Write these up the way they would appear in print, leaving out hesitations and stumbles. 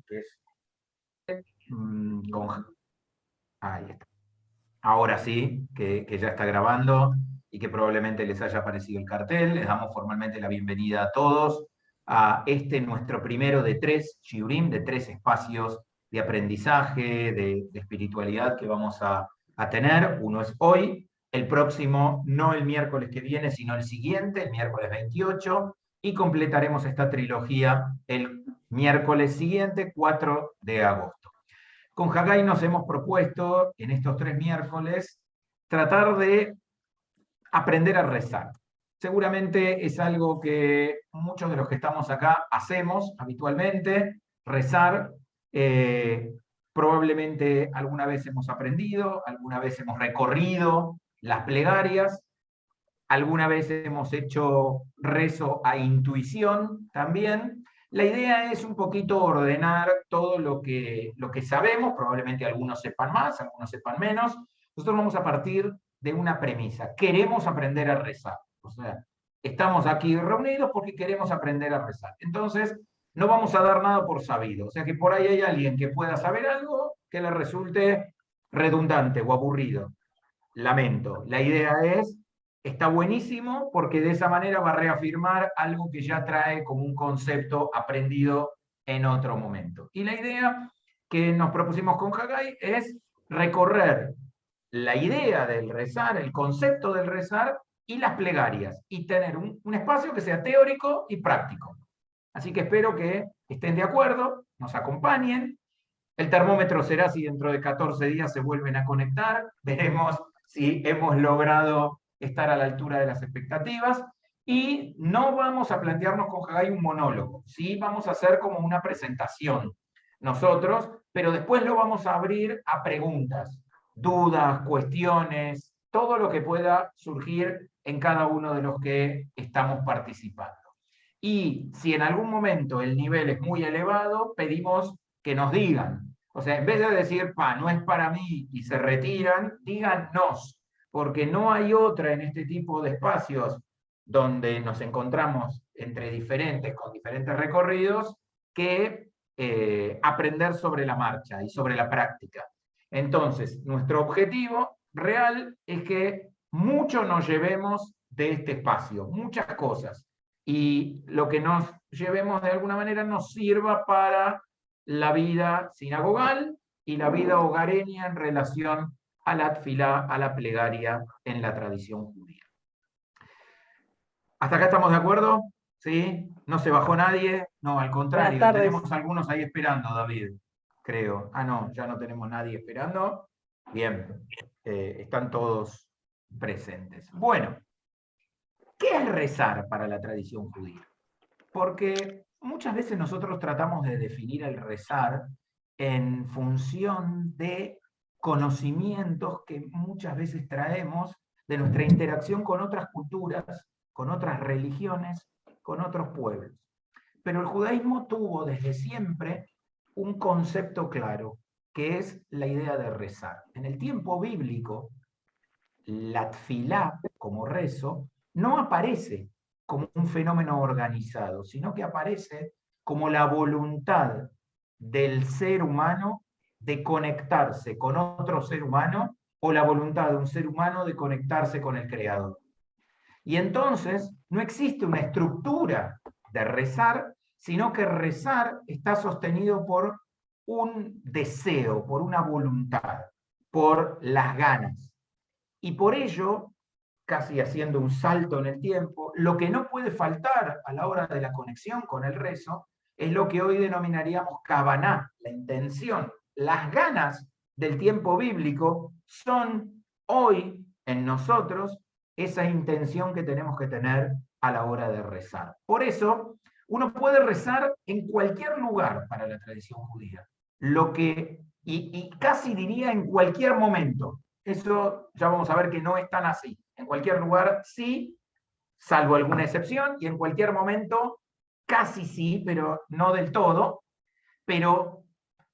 que es con... Ahí está. Ahora sí, que ya está grabando y que probablemente les haya aparecido el cartel. Les damos formalmente la bienvenida a todos a este nuestro primero de 3 shiurim, de 3 espacios de aprendizaje, de espiritualidad que vamos a tener. Uno es hoy, el próximo no el miércoles que viene, sino el siguiente, el miércoles 28, y completaremos esta trilogía el miércoles siguiente, 4 de agosto. Con Haggai nos hemos propuesto en estos 3 miércoles tratar de aprender a rezar. Seguramente es algo que muchos de los que estamos acá hacemos habitualmente, rezar. Probablemente alguna vez hemos aprendido, alguna vez hemos recorrido las plegarias, alguna vez hemos hecho rezo a intuición también. La idea es un poquito ordenar todo lo que sabemos, probablemente algunos sepan más, algunos sepan menos. Nosotros vamos a partir de una premisa: queremos aprender a rezar. O sea, estamos aquí reunidos porque queremos aprender a rezar. Entonces, no vamos a dar nada por sabido. O sea, que por ahí hay alguien que pueda saber algo que le resulte redundante o aburrido. Lamento. La idea es, está buenísimo porque de esa manera va a reafirmar algo que ya trae como un concepto aprendido en otro momento. Y la idea que nos propusimos con Haggai es recorrer la idea del rezar, el concepto del rezar y las plegarias, y tener un espacio que sea teórico y práctico. Así que espero que estén de acuerdo, nos acompañen. El termómetro será si dentro de 14 días se vuelven a conectar. Veremos si hemos logrado estar a la altura de las expectativas. Y no vamos a plantearnos con Haggai un monólogo. Sí vamos a hacer como una presentación nosotros, pero después lo vamos a abrir a preguntas, dudas, cuestiones, todo lo que pueda surgir en cada uno de los que estamos participando. Y si en algún momento el nivel es muy elevado, pedimos que nos digan. O sea, en vez de decir, no es para mí y se retiran, díganos, porque no hay otra en este tipo de espacios donde nos encontramos entre diferentes, con diferentes recorridos, que aprender sobre la marcha y sobre la práctica. Entonces, nuestro objetivo real es que mucho nos llevemos de este espacio, muchas cosas, y lo que nos llevemos de alguna manera nos sirva para la vida sinagogal y la vida hogareña en relación a la tfilá, a la plegaria en la tradición judía. ¿Hasta acá estamos de acuerdo? ¿Sí? ¿No se bajó nadie? No, al Buenas contrario, tardes. tenemos algunos ahí esperando, David, creo. No, ya no tenemos nadie esperando. Bien, están todos presentes. Bueno, ¿qué es rezar para la tradición judía? Porque muchas veces nosotros tratamos de definir el rezar en función de conocimientos que muchas veces traemos de nuestra interacción con otras culturas, con otras religiones, con otros pueblos. Pero el judaísmo tuvo desde siempre un concepto claro, que es la idea de rezar. En el tiempo bíblico, la tfilá, como rezo, no aparece como un fenómeno organizado, sino que aparece como la voluntad del ser humano de conectarse con otro ser humano, o la voluntad de un ser humano de conectarse con el Creador. Y entonces no existe una estructura de rezar, sino que rezar está sostenido por un deseo, por una voluntad, por las ganas. Y por ello, casi haciendo un salto en el tiempo, lo que no puede faltar a la hora de la conexión con el rezo es lo que hoy denominaríamos kavaná, la intención. Las ganas del tiempo bíblico son hoy en nosotros esa intención que tenemos que tener a la hora de rezar. Por eso, uno puede rezar en cualquier lugar para la tradición judía, y casi diría en cualquier momento. Eso ya vamos a ver que no es tan así. En cualquier lugar sí, salvo alguna excepción, y en cualquier momento casi sí, pero no del todo. Pero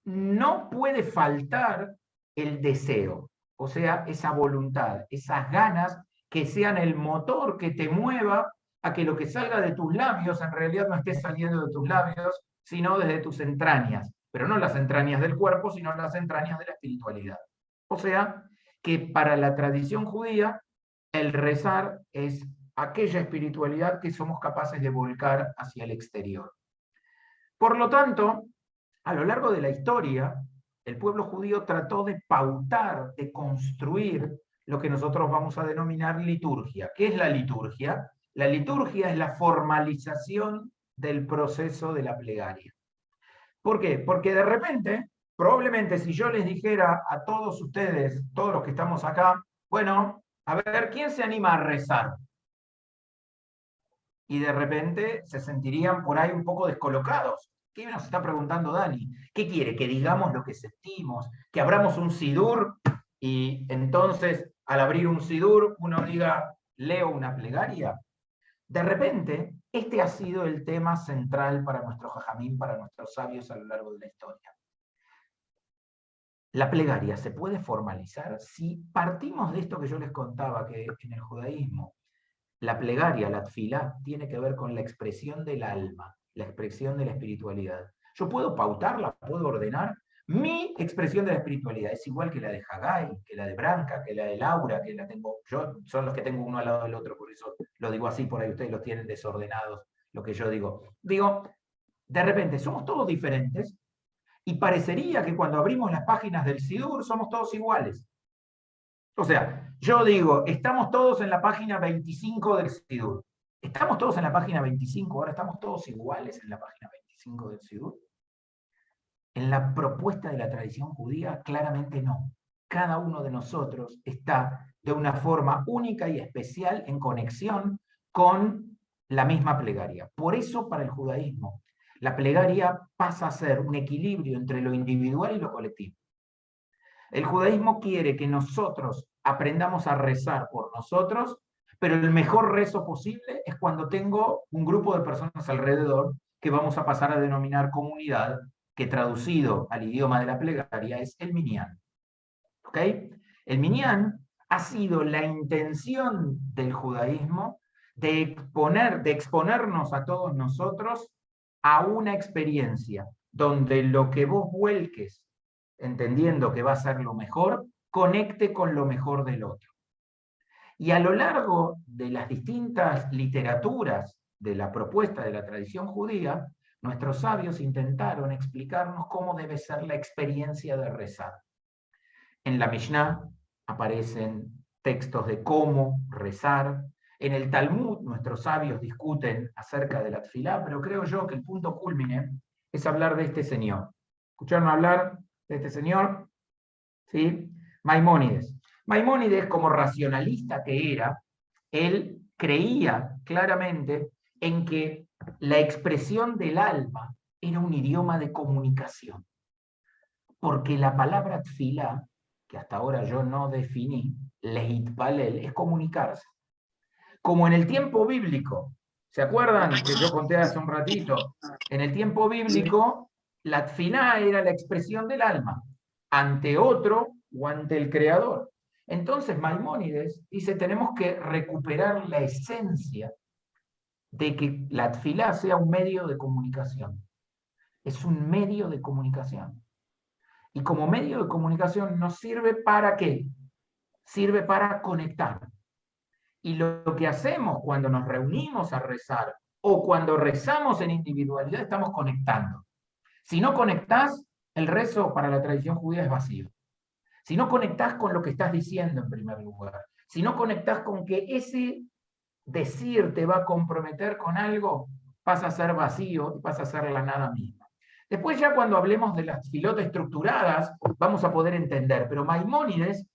no puede faltar el deseo, o sea, esa voluntad, esas ganas que sean el motor que te mueva a que lo que salga de tus labios en realidad no esté saliendo de tus labios, sino desde tus entrañas, pero no las entrañas del cuerpo, sino las entrañas de la espiritualidad. O sea, que para la tradición judía, el rezar es aquella espiritualidad que somos capaces de volcar hacia el exterior. Por lo tanto, a lo largo de la historia, el pueblo judío trató de pautar, de construir lo que nosotros vamos a denominar liturgia. ¿Qué es la liturgia? La liturgia es la formalización del proceso de la plegaria. ¿Por qué? Porque de repente, probablemente si yo les dijera a todos ustedes, todos los que estamos acá, bueno, a ver, ¿quién se anima a rezar? Y de repente se sentirían por ahí un poco descolocados. ¿Qué nos está preguntando Dani? ¿Qué quiere? ¿Que digamos lo que sentimos? ¿Que abramos un sidur y entonces al abrir un sidur uno diga, leo una plegaria? De repente, este ha sido el tema central para nuestro jajamín, para nuestros sabios a lo largo de la historia. La plegaria se puede formalizar si partimos de esto que yo les contaba, que en el judaísmo la plegaria, la tfilá, tiene que ver con la expresión del alma, la expresión de la espiritualidad. Yo puedo pautarla, puedo ordenar. Mi expresión de la espiritualidad es igual que la de Haggai, que la de Branca, que la de Laura, que la tengo yo, son los que tengo uno al lado del otro, por eso lo digo así, por ahí ustedes los tienen desordenados, lo que yo digo. Digo, de repente somos todos diferentes y parecería que cuando abrimos las páginas del Sidur somos todos iguales. O sea, yo digo, estamos todos en la página 25 del Sidur. ¿Estamos todos en la página 25? ¿Ahora estamos todos iguales en la página 25 del Sidur? En la propuesta de la tradición judía, claramente no. Cada uno de nosotros está de una forma única y especial en conexión con la misma plegaria. Por eso, para el judaísmo, la plegaria pasa a ser un equilibrio entre lo individual y lo colectivo. El judaísmo quiere que nosotros aprendamos a rezar por nosotros, pero el mejor rezo posible es cuando tengo un grupo de personas alrededor que vamos a pasar a denominar comunidad, que traducido al idioma de la plegaria es el minyan. ¿Ok? El minyan ha sido la intención del judaísmo de exponernos a todos nosotros a una experiencia donde lo que vos vuelques entendiendo que va a ser lo mejor, conecte con lo mejor del otro. Y a lo largo de las distintas literaturas de la propuesta de la tradición judía, nuestros sabios intentaron explicarnos cómo debe ser la experiencia de rezar. En la Mishnah aparecen textos de cómo rezar. En el Talmud nuestros sabios discuten acerca de la tfilá, pero creo yo que el punto cúlmine es hablar de este señor. ¿Escucharon hablar de este señor? ¿Sí? Maimónides. Maimónides, como racionalista que era, él creía claramente en que la expresión del alma era un idioma de comunicación. Porque la palabra tfilá, que hasta ahora yo no definí, lehitpalel, es comunicarse. Como en el tiempo bíblico, ¿se acuerdan que yo conté hace un ratito? En el tiempo bíblico, la tfilá era la expresión del alma ante otro o ante el creador. Entonces Maimónides dice, tenemos que recuperar la esencia de que la tfilá sea un medio de comunicación. Es un medio de comunicación. Y como medio de comunicación nos sirve ¿para qué? Sirve para conectar. Y lo que hacemos cuando nos reunimos a rezar o cuando rezamos en individualidad, estamos conectando. Si no conectás, el rezo para la tradición judía es vacío. Si no conectás con lo que estás diciendo en primer lugar, si no conectás con que ese decir te va a comprometer con algo, pasa a ser vacío y pasa a ser la nada misma. Después ya cuando hablemos de las filotas estructuradas, vamos a poder entender, pero Maimónides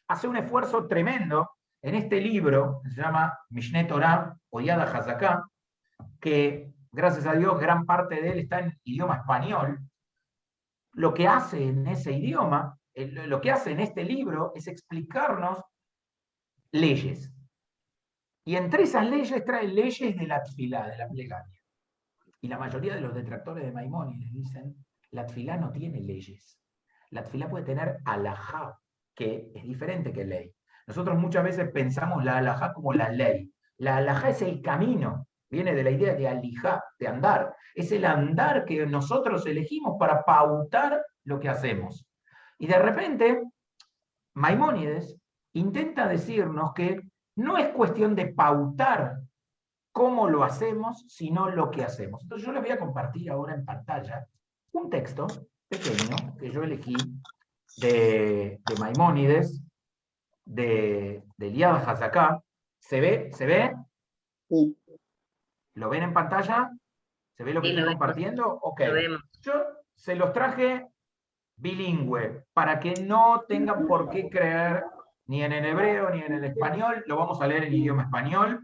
hace un esfuerzo tremendo en este libro, que se llama Mishneh Torah o Yad HaZaká, que gracias a Dios gran parte de él está en idioma español. Lo que hace en ese idioma, lo que hace en este libro es explicarnos leyes. Y entre esas leyes trae leyes de la tfilá, de la plegaria. Y la mayoría de los detractores de Maimónides dicen, la tfilá no tiene leyes. La tfilá puede tener alajá, que es diferente que ley. Nosotros muchas veces pensamos la alajá como la ley. La alajá es el camino, viene de la idea de alijá, de andar. Es el andar que nosotros elegimos para pautar lo que hacemos. Y de repente, Maimónides intenta decirnos que no es cuestión de pautar cómo lo hacemos, sino lo que hacemos. Entonces yo les voy a compartir ahora en pantalla un texto pequeño que yo elegí de Maimónides, de Eliad Hazaká. ¿Se ve? ¿Se ve? Sí. ¿Lo ven en pantalla? ¿Se ve lo que Sí, estoy lo vemos. compartiendo? Ok. Lo vemos. Yo se los traje bilingüe, para que no tengan por qué creer ni en el hebreo ni en el español. Lo vamos a leer en idioma español.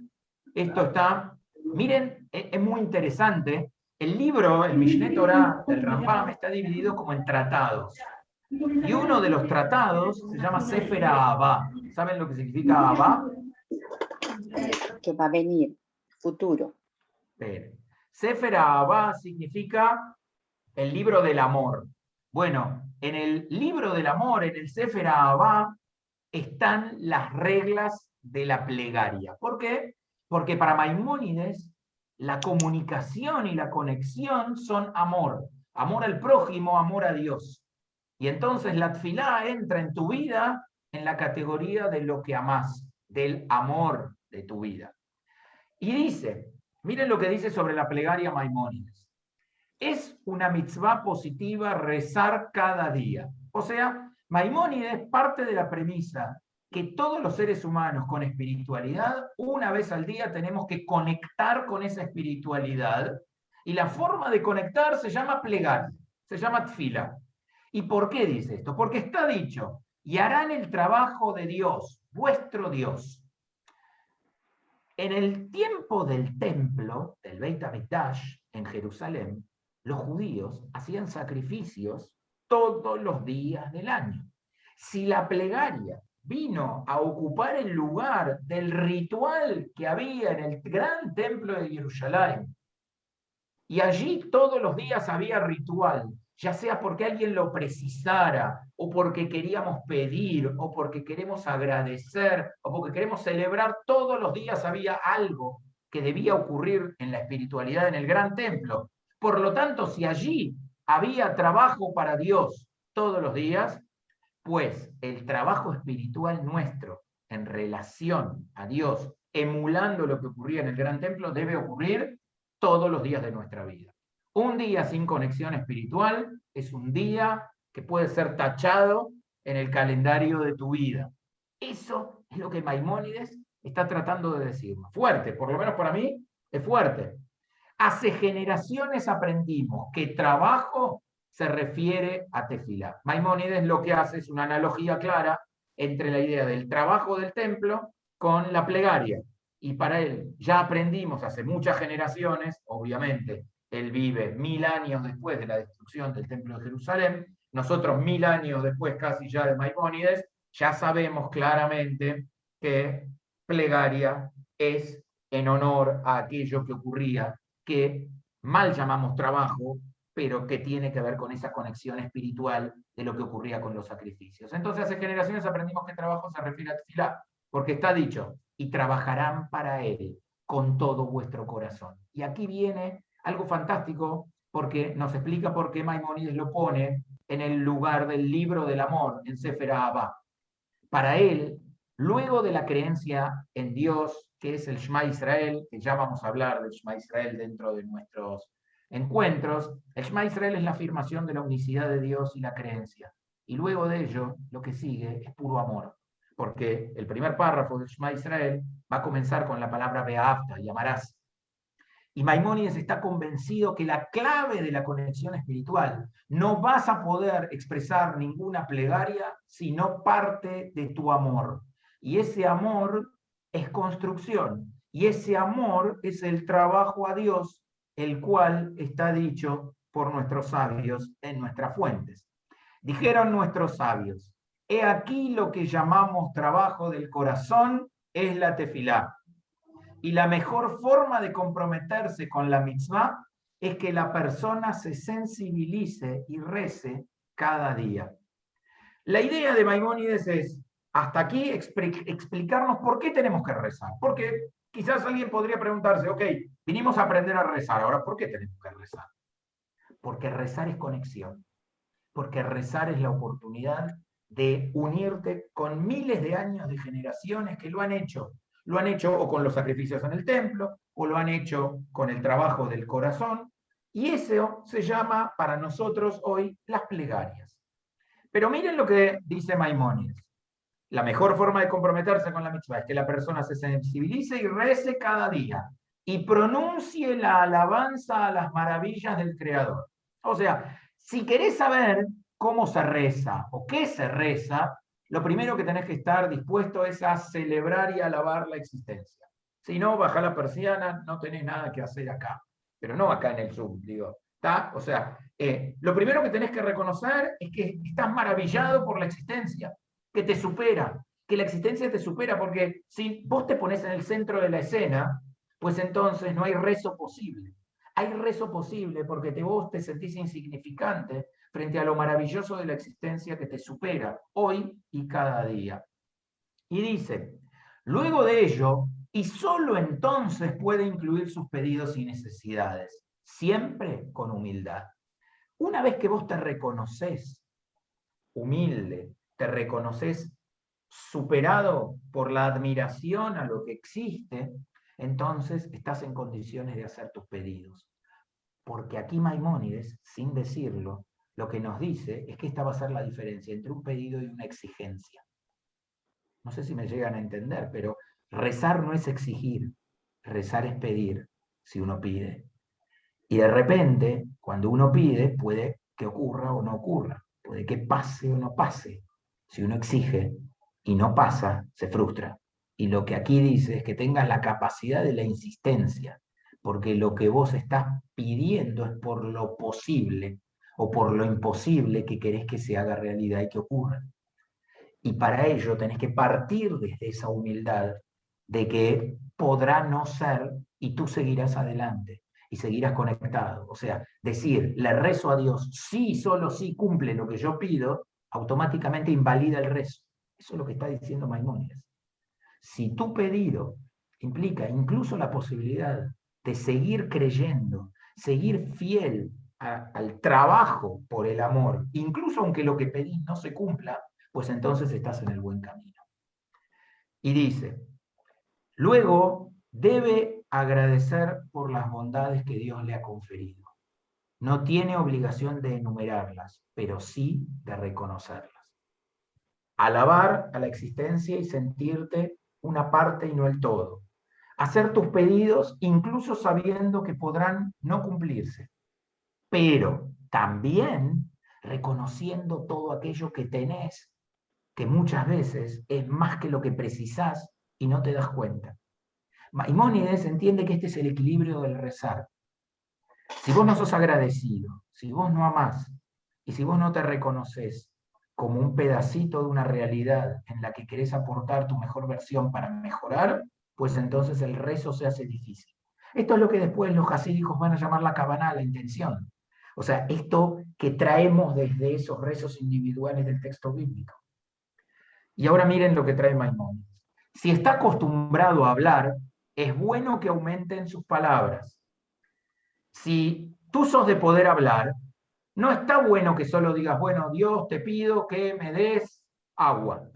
Esto está, miren, es muy interesante. El libro, el Mishneh Torah del Rambam, está dividido como en tratados. Y uno de los tratados se llama Sefer Ahavá. ¿Saben lo que significa Ahavá? Que va a venir, futuro. Sefer Ahavá significa el libro del amor. Bueno, en el libro del amor, en el Sefer Ahavá, están las reglas de la plegaria. ¿Por qué? Porque para Maimónides la comunicación y la conexión son amor. Amor al prójimo, amor a Dios. Y entonces la tfilá entra en tu vida en la categoría de lo que amás, del amor de tu vida. Y dice, miren lo que dice sobre la plegaria Maimónides. Es una mitzvá positiva rezar cada día. O sea, Maimónides parte de la premisa que todos los seres humanos con espiritualidad, una vez al día tenemos que conectar con esa espiritualidad, y la forma de conectar se llama plegaria, se llama tfila. ¿Y por qué dice esto? Porque está dicho, y harán el trabajo de Dios, vuestro Dios. En el tiempo del templo, del Beit HaMikdash, en Jerusalén, los judíos hacían sacrificios todos los días del año. Si la plegaria vino a ocupar el lugar del ritual que había en el gran templo de Jerusalén, y allí todos los días había ritual, ya sea porque alguien lo precisara, o porque queríamos pedir, o porque queremos agradecer, o porque queremos celebrar, todos los días había algo que debía ocurrir en la espiritualidad en el gran templo. Por lo tanto, si allí había trabajo para Dios todos los días, pues el trabajo espiritual nuestro en relación a Dios, emulando lo que ocurría en el gran templo, debe ocurrir todos los días de nuestra vida. Un día sin conexión espiritual es un día que puede ser tachado en el calendario de tu vida. Eso es lo que Maimónides está tratando de decirnos. Fuerte, por lo menos para mí, es fuerte. Hace generaciones aprendimos que trabajo se refiere a tefilá. Maimónides lo que hace es una analogía clara entre la idea del trabajo del templo con la plegaria. Y para él, ya aprendimos hace muchas generaciones, obviamente, él vive 1000 años después de la destrucción del templo de Jerusalén, nosotros 1000 años después casi ya de Maimónides, ya sabemos claramente que plegaria es en honor a aquello que ocurría, que mal llamamos trabajo, pero que tiene que ver con esa conexión espiritual de lo que ocurría con los sacrificios. Entonces, hace generaciones aprendimos que trabajo se refiere a tefilá, porque está dicho, y trabajarán para él con todo vuestro corazón. Y aquí viene algo fantástico, porque nos explica por qué Maimónides lo pone en el lugar del libro del amor, en Sefer Ahavá. Para él, luego de la creencia en Dios, que es el Shema Israel, que ya vamos a hablar del Shema Israel dentro de nuestros encuentros, el Shema Israel es la afirmación de la unicidad de Dios y la creencia. Y luego de ello, lo que sigue es puro amor, porque el primer párrafo del Shema Israel va a comenzar con la palabra Be'ahavta, y amarás. Y Maimónides está convencido que la clave de la conexión espiritual, no vas a poder expresar ninguna plegaria si no parte de tu amor. Y ese amor es construcción. Y ese amor es el trabajo a Dios, el cual está dicho por nuestros sabios en nuestras fuentes. Dijeron nuestros sabios, he aquí lo que llamamos trabajo del corazón es la tefilá. Y la mejor forma de comprometerse con la mitzvah es que la persona se sensibilice y rece cada día. La idea de Maimónides es, hasta aquí, explicarnos por qué tenemos que rezar. Porque, quizás alguien podría preguntarse, ok, vinimos a aprender a rezar, ahora, ¿por qué tenemos que rezar? Porque rezar es conexión, porque rezar es la oportunidad de unirte con miles de años de generaciones que lo han hecho. Lo han hecho o con los sacrificios en el templo, o lo han hecho con el trabajo del corazón, y eso se llama para nosotros hoy las plegarias. Pero miren lo que dice Maimónides. La mejor forma de comprometerse con la mitzvah es que la persona se sensibilice y rece cada día y pronuncie la alabanza a las maravillas del Creador. O sea, si querés saber cómo se reza o qué se reza, lo primero que tenés que estar dispuesto es a celebrar y alabar la existencia. Si no, baja la persiana, no tenés nada que hacer acá. Pero no acá en el Zoom, digo. ¿Está? O sea, lo primero que tenés que reconocer es que estás maravillado por la existencia, que te supera, que la existencia te supera, porque si vos te pones en el centro de la escena, pues entonces no hay rezo posible. Hay rezo posible porque vos te sentís insignificante frente a lo maravilloso de la existencia que te supera hoy y cada día. Y dice, luego de ello, y solo entonces puede incluir sus pedidos y necesidades, siempre con humildad. Una vez que vos te reconoces humilde, te reconoces superado por la admiración a lo que existe, entonces estás en condiciones de hacer tus pedidos. Porque aquí Maimónides, sin decirlo, lo que nos dice es que esta va a ser la diferencia entre un pedido y una exigencia. No sé si me llegan a entender, pero rezar no es exigir, rezar es pedir, si uno pide. Y de repente, cuando uno pide, puede que ocurra o no ocurra, puede que pase o no pase. Si uno exige y no pasa, se frustra. Y lo que aquí dice es que tengas la capacidad de la insistencia, porque lo que vos estás pidiendo es por lo posible o por lo imposible que querés que se haga realidad y que ocurra. Y para ello tenés que partir desde esa humildad de que podrá no ser y tú seguirás adelante y seguirás conectado. O sea, decir, le rezo a Dios, sí, solo sí cumple lo que yo pido, automáticamente invalida el rezo. Eso es lo que está diciendo Maimónides. Si tu pedido implica incluso la posibilidad de seguir creyendo, seguir fiel al trabajo por el amor, incluso aunque lo que pedís no se cumpla, pues entonces estás en el buen camino. Y dice, luego debe agradecer por las bondades que Dios le ha conferido. No tiene obligación de enumerarlas, pero sí de reconocerlas. Alabar a la existencia y sentirte una parte y no el todo. Hacer tus pedidos incluso sabiendo que podrán no cumplirse, pero también reconociendo todo aquello que tenés, que muchas veces es más que lo que precisás y no te das cuenta. Maimónides entiende que este es el equilibrio del rezar. Si vos no sos agradecido, si vos no amás, y si vos no te reconoces como un pedacito de una realidad en la que querés aportar tu mejor versión para mejorar, pues entonces el rezo se hace difícil. Esto es lo que después los hasídicos van a llamar la kavaná, la intención. O sea, esto que traemos desde esos rezos individuales del texto bíblico. Y ahora miren lo que trae Maimónides. Si está acostumbrado a hablar, es bueno que aumenten sus palabras. Si tú sos de poder hablar, no está bueno que solo digas, bueno, Dios, te pido que me des agua.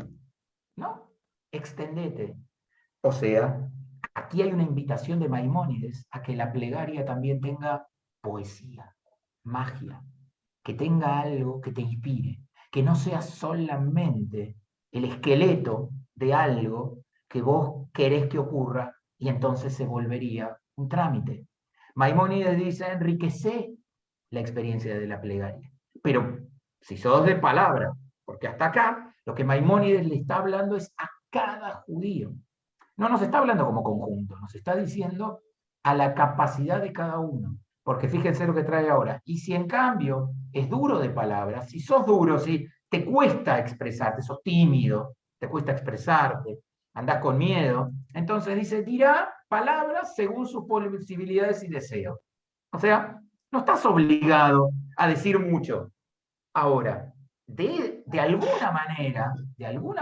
No, extendete. O sea, aquí hay una invitación de Maimónides a que la plegaria también tenga poesía, magia, que tenga algo que te inspire, que no sea solamente el esqueleto de algo que vos querés que ocurra y entonces se volvería un trámite. Maimónides dice, enriquece la experiencia de la plegaria. Pero si sos de palabra, porque hasta acá lo que Maimónides le está hablando es a cada judío. No nos está hablando como conjunto, nos está diciendo a la capacidad de cada uno. Porque fíjense lo que trae ahora. Y si en cambio es duro de palabras, si sos duro, si te cuesta expresarte, sos tímido, te cuesta expresarte, andás con miedo, entonces dice, dirá palabras según sus posibilidades y deseos. O sea, no estás obligado a decir mucho. Ahora, de alguna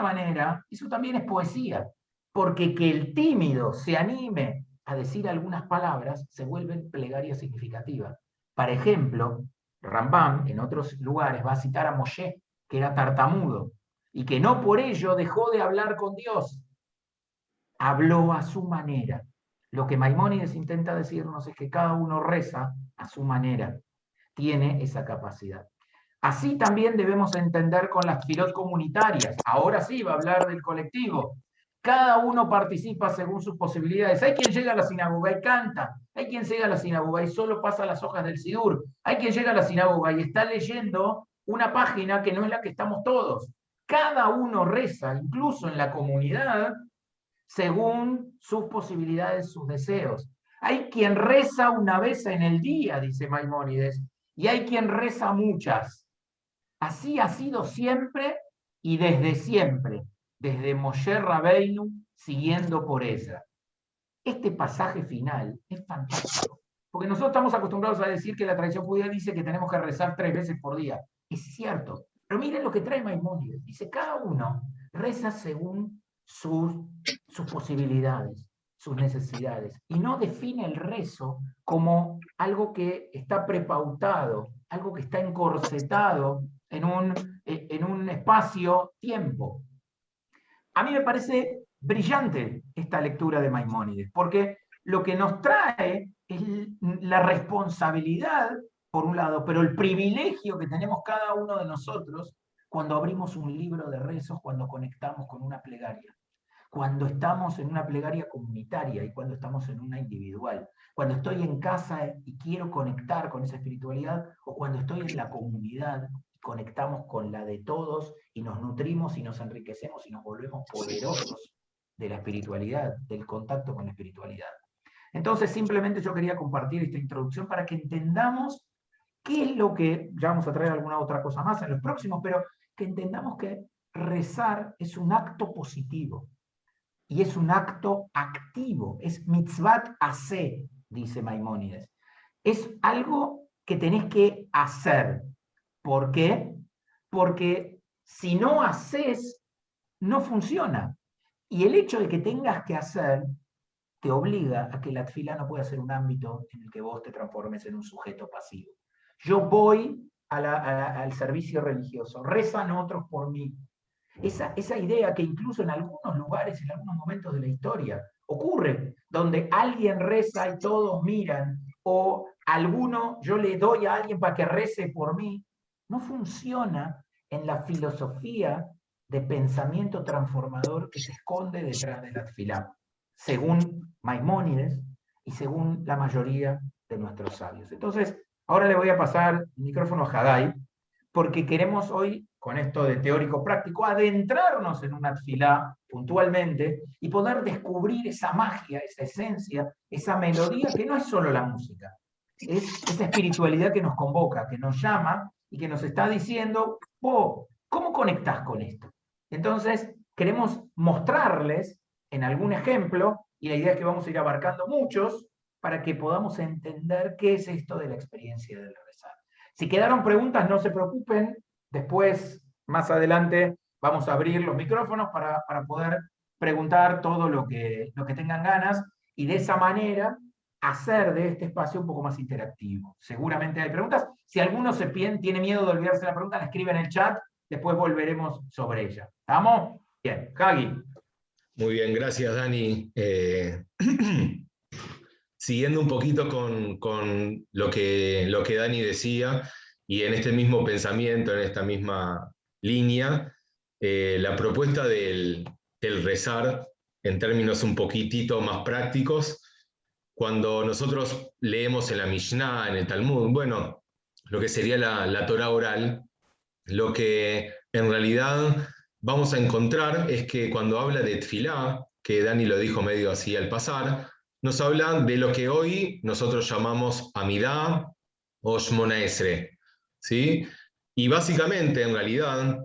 manera, eso también es poesía. Porque que el tímido se anime a decir algunas palabras, se vuelven plegarias significativas. Por ejemplo, Rambam, en otros lugares, va a citar a Moshe, que era tartamudo, y que no por ello dejó de hablar con Dios. Habló a su manera. Lo que Maimónides intenta decirnos es que cada uno reza a su manera. Tiene esa capacidad. Así también debemos entender con las tefilot comunitarias. Ahora sí va a hablar del colectivo. Cada uno participa según sus posibilidades. Hay quien llega a la sinagoga y canta. Hay quien llega a la sinagoga y solo pasa las hojas del Sidur. Hay quien llega a la sinagoga y está leyendo una página que no es la que estamos todos. Cada uno reza, incluso en la comunidad, según sus posibilidades, sus deseos. Hay quien reza una vez en el día, dice Maimónides, y hay quien reza muchas. Así ha sido siempre y desde siempre, desde Moshe Rabbeinu, siguiendo por ella. Este pasaje final es fantástico, porque nosotros estamos acostumbrados a decir que la tradición judía dice que tenemos que rezar 3 veces por día. Es cierto, pero miren lo que trae Maimónides. Dice, cada uno reza según sus posibilidades, sus necesidades, y no define el rezo como algo que está prepautado, algo que está encorsetado en un espacio-tiempo. A mí me parece brillante esta lectura de Maimónides, porque lo que nos trae es la responsabilidad, por un lado, pero el privilegio que tenemos cada uno de nosotros cuando abrimos un libro de rezos, cuando conectamos con una plegaria, cuando estamos en una plegaria comunitaria y cuando estamos en una individual, cuando estoy en casa y quiero conectar con esa espiritualidad, o cuando estoy en la comunidad y conectamos con la de todos y nos nutrimos y nos enriquecemos y nos volvemos poderosos de la espiritualidad, del contacto con la espiritualidad. Entonces simplemente yo quería compartir esta introducción para que entendamos qué es lo que, ya vamos a traer alguna otra cosa más en los próximos, pero que entendamos que rezar es un acto positivo. Y es un acto activo, es mitzvat aseh, dice Maimónides. Es algo que tenés que hacer. ¿Por qué? Porque si no haces, no funciona. Y el hecho de que tengas que hacer te obliga a que la tefilá no pueda ser un ámbito en el que vos te transformes en un sujeto pasivo. Yo voy al servicio religioso, rezan otros por mí. Esa idea que incluso en algunos lugares, en algunos momentos de la historia, ocurre, donde alguien reza y todos miran, o yo le doy a alguien para que rece por mí, no funciona en la filosofía de pensamiento transformador que se esconde detrás de la tefilá, según Maimónides y según la mayoría de nuestros sabios. Entonces, ahora le voy a pasar el micrófono a Hadai, porque queremos hoy, con esto de teórico práctico, adentrarnos en una tefilá puntualmente y poder descubrir esa magia, esa esencia, esa melodía que no es solo la música, es esa espiritualidad que nos convoca, que nos llama y que nos está diciendo, oh, ¿cómo conectás con esto? Entonces, queremos mostrarles en algún ejemplo, y la idea es que vamos a ir abarcando muchos, para que podamos entender qué es esto de la experiencia del rezar. Si quedaron preguntas, no se preocupen. Después, más adelante, vamos a abrir los micrófonos para poder preguntar todo lo que tengan ganas y de esa manera hacer de este espacio un poco más interactivo. Seguramente hay preguntas. Si alguno tiene miedo de olvidarse la pregunta, la escribe en el chat. Después volveremos sobre ella. ¿Estamos? Bien. Hagi. Muy bien, gracias, Dani. Siguiendo un poquito con lo que Dani decía, y en este mismo pensamiento, en esta misma línea, la propuesta del rezar, en términos un poquitito más prácticos, cuando nosotros leemos en la Mishnah, en el Talmud, bueno, lo que sería la Torah oral, lo que en realidad vamos a encontrar es que cuando habla de tefilá, que Dani lo dijo medio así al pasar, nos habla de lo que hoy nosotros llamamos Amidá o Shmona Esrei, ¿sí? Y básicamente, en realidad,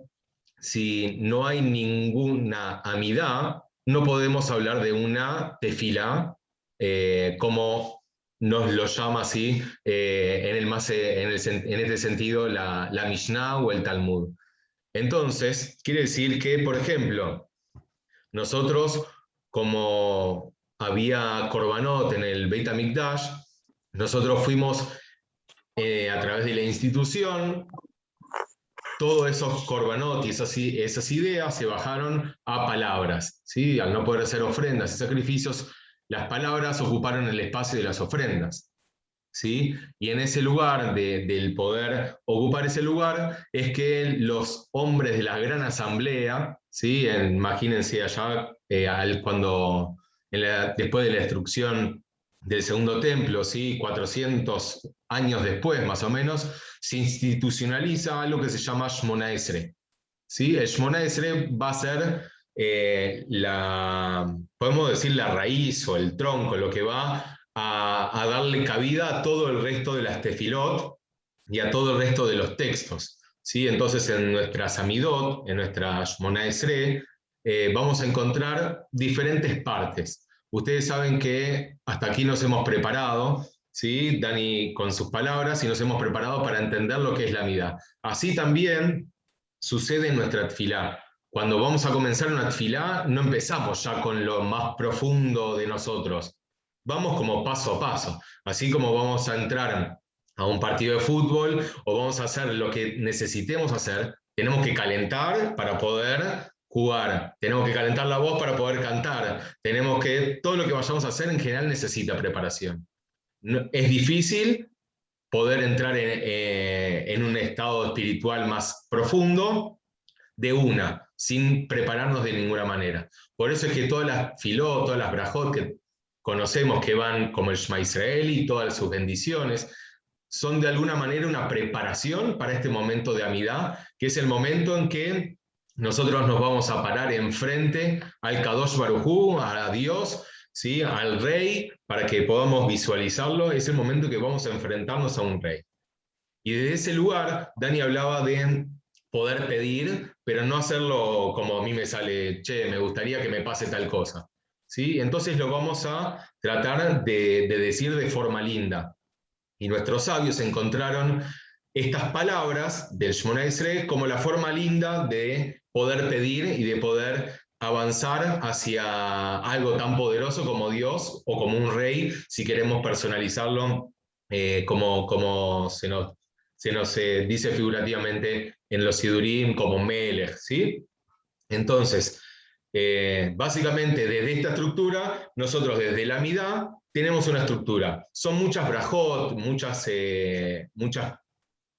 si no hay ninguna Amidá, no podemos hablar de una tefilá como nos lo llama así en este sentido la Mishnah o el Talmud. Entonces, quiere decir que, por ejemplo, nosotros como había Korbanot en el Beit HaMikdash, nosotros fuimos a través de la institución, todos esos Korbanot y esas ideas se bajaron a palabras, ¿sí? Al no poder hacer ofrendas y sacrificios, las palabras ocuparon el espacio de las ofrendas, ¿sí? Y en ese lugar, del poder ocupar ese lugar, es que los hombres de la gran asamblea, ¿sí? Imagínense allá, después de la destrucción del segundo templo, ¿sí? 400 años después, más o menos, se institucionaliza algo que se llama Shmona Esrei, ¿sí? El Shmona Esrei va a ser podemos decir la raíz o el tronco, lo que va a darle cabida a todo el resto de las tefilot y a todo el resto de los textos, ¿sí? Entonces en nuestra Samidot, en nuestra Shmona Esrei, vamos a encontrar diferentes partes. Ustedes saben que hasta aquí nos hemos preparado, ¿sí? Dani con sus palabras, y nos hemos preparado para entender lo que es la Amidá. Así también sucede en nuestra tefilá. Cuando vamos a comenzar una tefilá, no empezamos ya con lo más profundo de nosotros. Vamos como paso a paso. Así como vamos a entrar a un partido de fútbol o vamos a hacer lo que necesitemos hacer, tenemos que calentar para poder jugar, tenemos que calentar la voz para poder cantar, todo lo que vayamos a hacer en general necesita preparación. Es difícil poder entrar en un estado espiritual más profundo de una, sin prepararnos de ninguna manera. Por eso es que todas las filot, todas las brajot que conocemos que van como el Shema Israel y todas sus bendiciones, son de alguna manera una preparación para este momento de Amidá, que es el momento en que nosotros nos vamos a parar enfrente al Kadosh Baruj Hu, a Dios, ¿sí? Al Rey, para que podamos visualizarlo. Es el momento que vamos a enfrentarnos a un Rey. Y desde ese lugar, Dani hablaba de poder pedir, pero no hacerlo como a mí me sale, che, me gustaría que me pase tal cosa, ¿sí? Entonces lo vamos a tratar de decir de forma linda. Y nuestros sabios encontraron estas palabras del Shmona Esrei como la forma linda de poder pedir y de poder avanzar hacia algo tan poderoso como Dios o como un rey, si queremos personalizarlo como se nos dice figurativamente en los Sidurim como Melech, ¿sí? Entonces, básicamente desde esta estructura, nosotros desde la Amidá tenemos una estructura. Son muchas brajot, muchas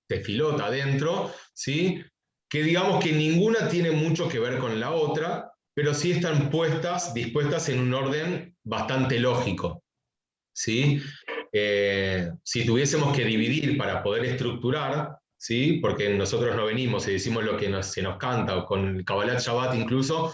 tefilot adentro, ¿sí? Que digamos que ninguna tiene mucho que ver con la otra, pero sí están dispuestas en un orden bastante lógico, ¿sí? Si tuviésemos que dividir para poder estructurar, ¿sí? Porque nosotros no venimos y decimos lo que se nos canta, o con el Kabbalat Shabbat incluso,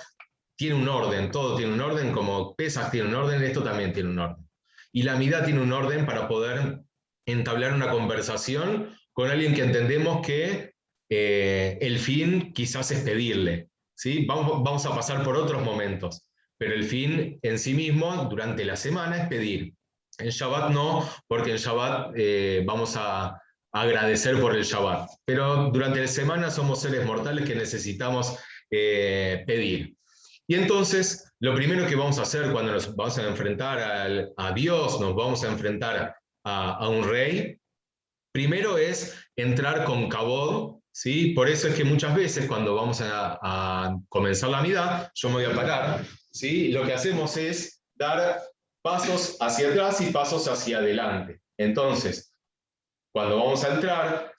tiene un orden, todo tiene un orden, como Pesach tiene un orden, esto también tiene un orden. Y la Amidá tiene un orden para poder entablar una conversación con alguien que entendemos que el fin quizás es pedirle, ¿sí? Vamos a pasar por otros momentos, pero el fin en sí mismo durante la semana es pedir. En Shabbat no, porque en Shabbat vamos a agradecer por el Shabbat, pero durante la semana somos seres mortales que necesitamos pedir. Y entonces, lo primero que vamos a hacer cuando nos vamos a enfrentar a Dios, nos vamos a enfrentar a un rey, primero es entrar con kabod, ¿sí? Por eso es que muchas veces cuando vamos a comenzar la Amidá, yo me voy a parar, ¿sí? Lo que hacemos es dar pasos hacia atrás y pasos hacia adelante. Entonces, cuando vamos a entrar,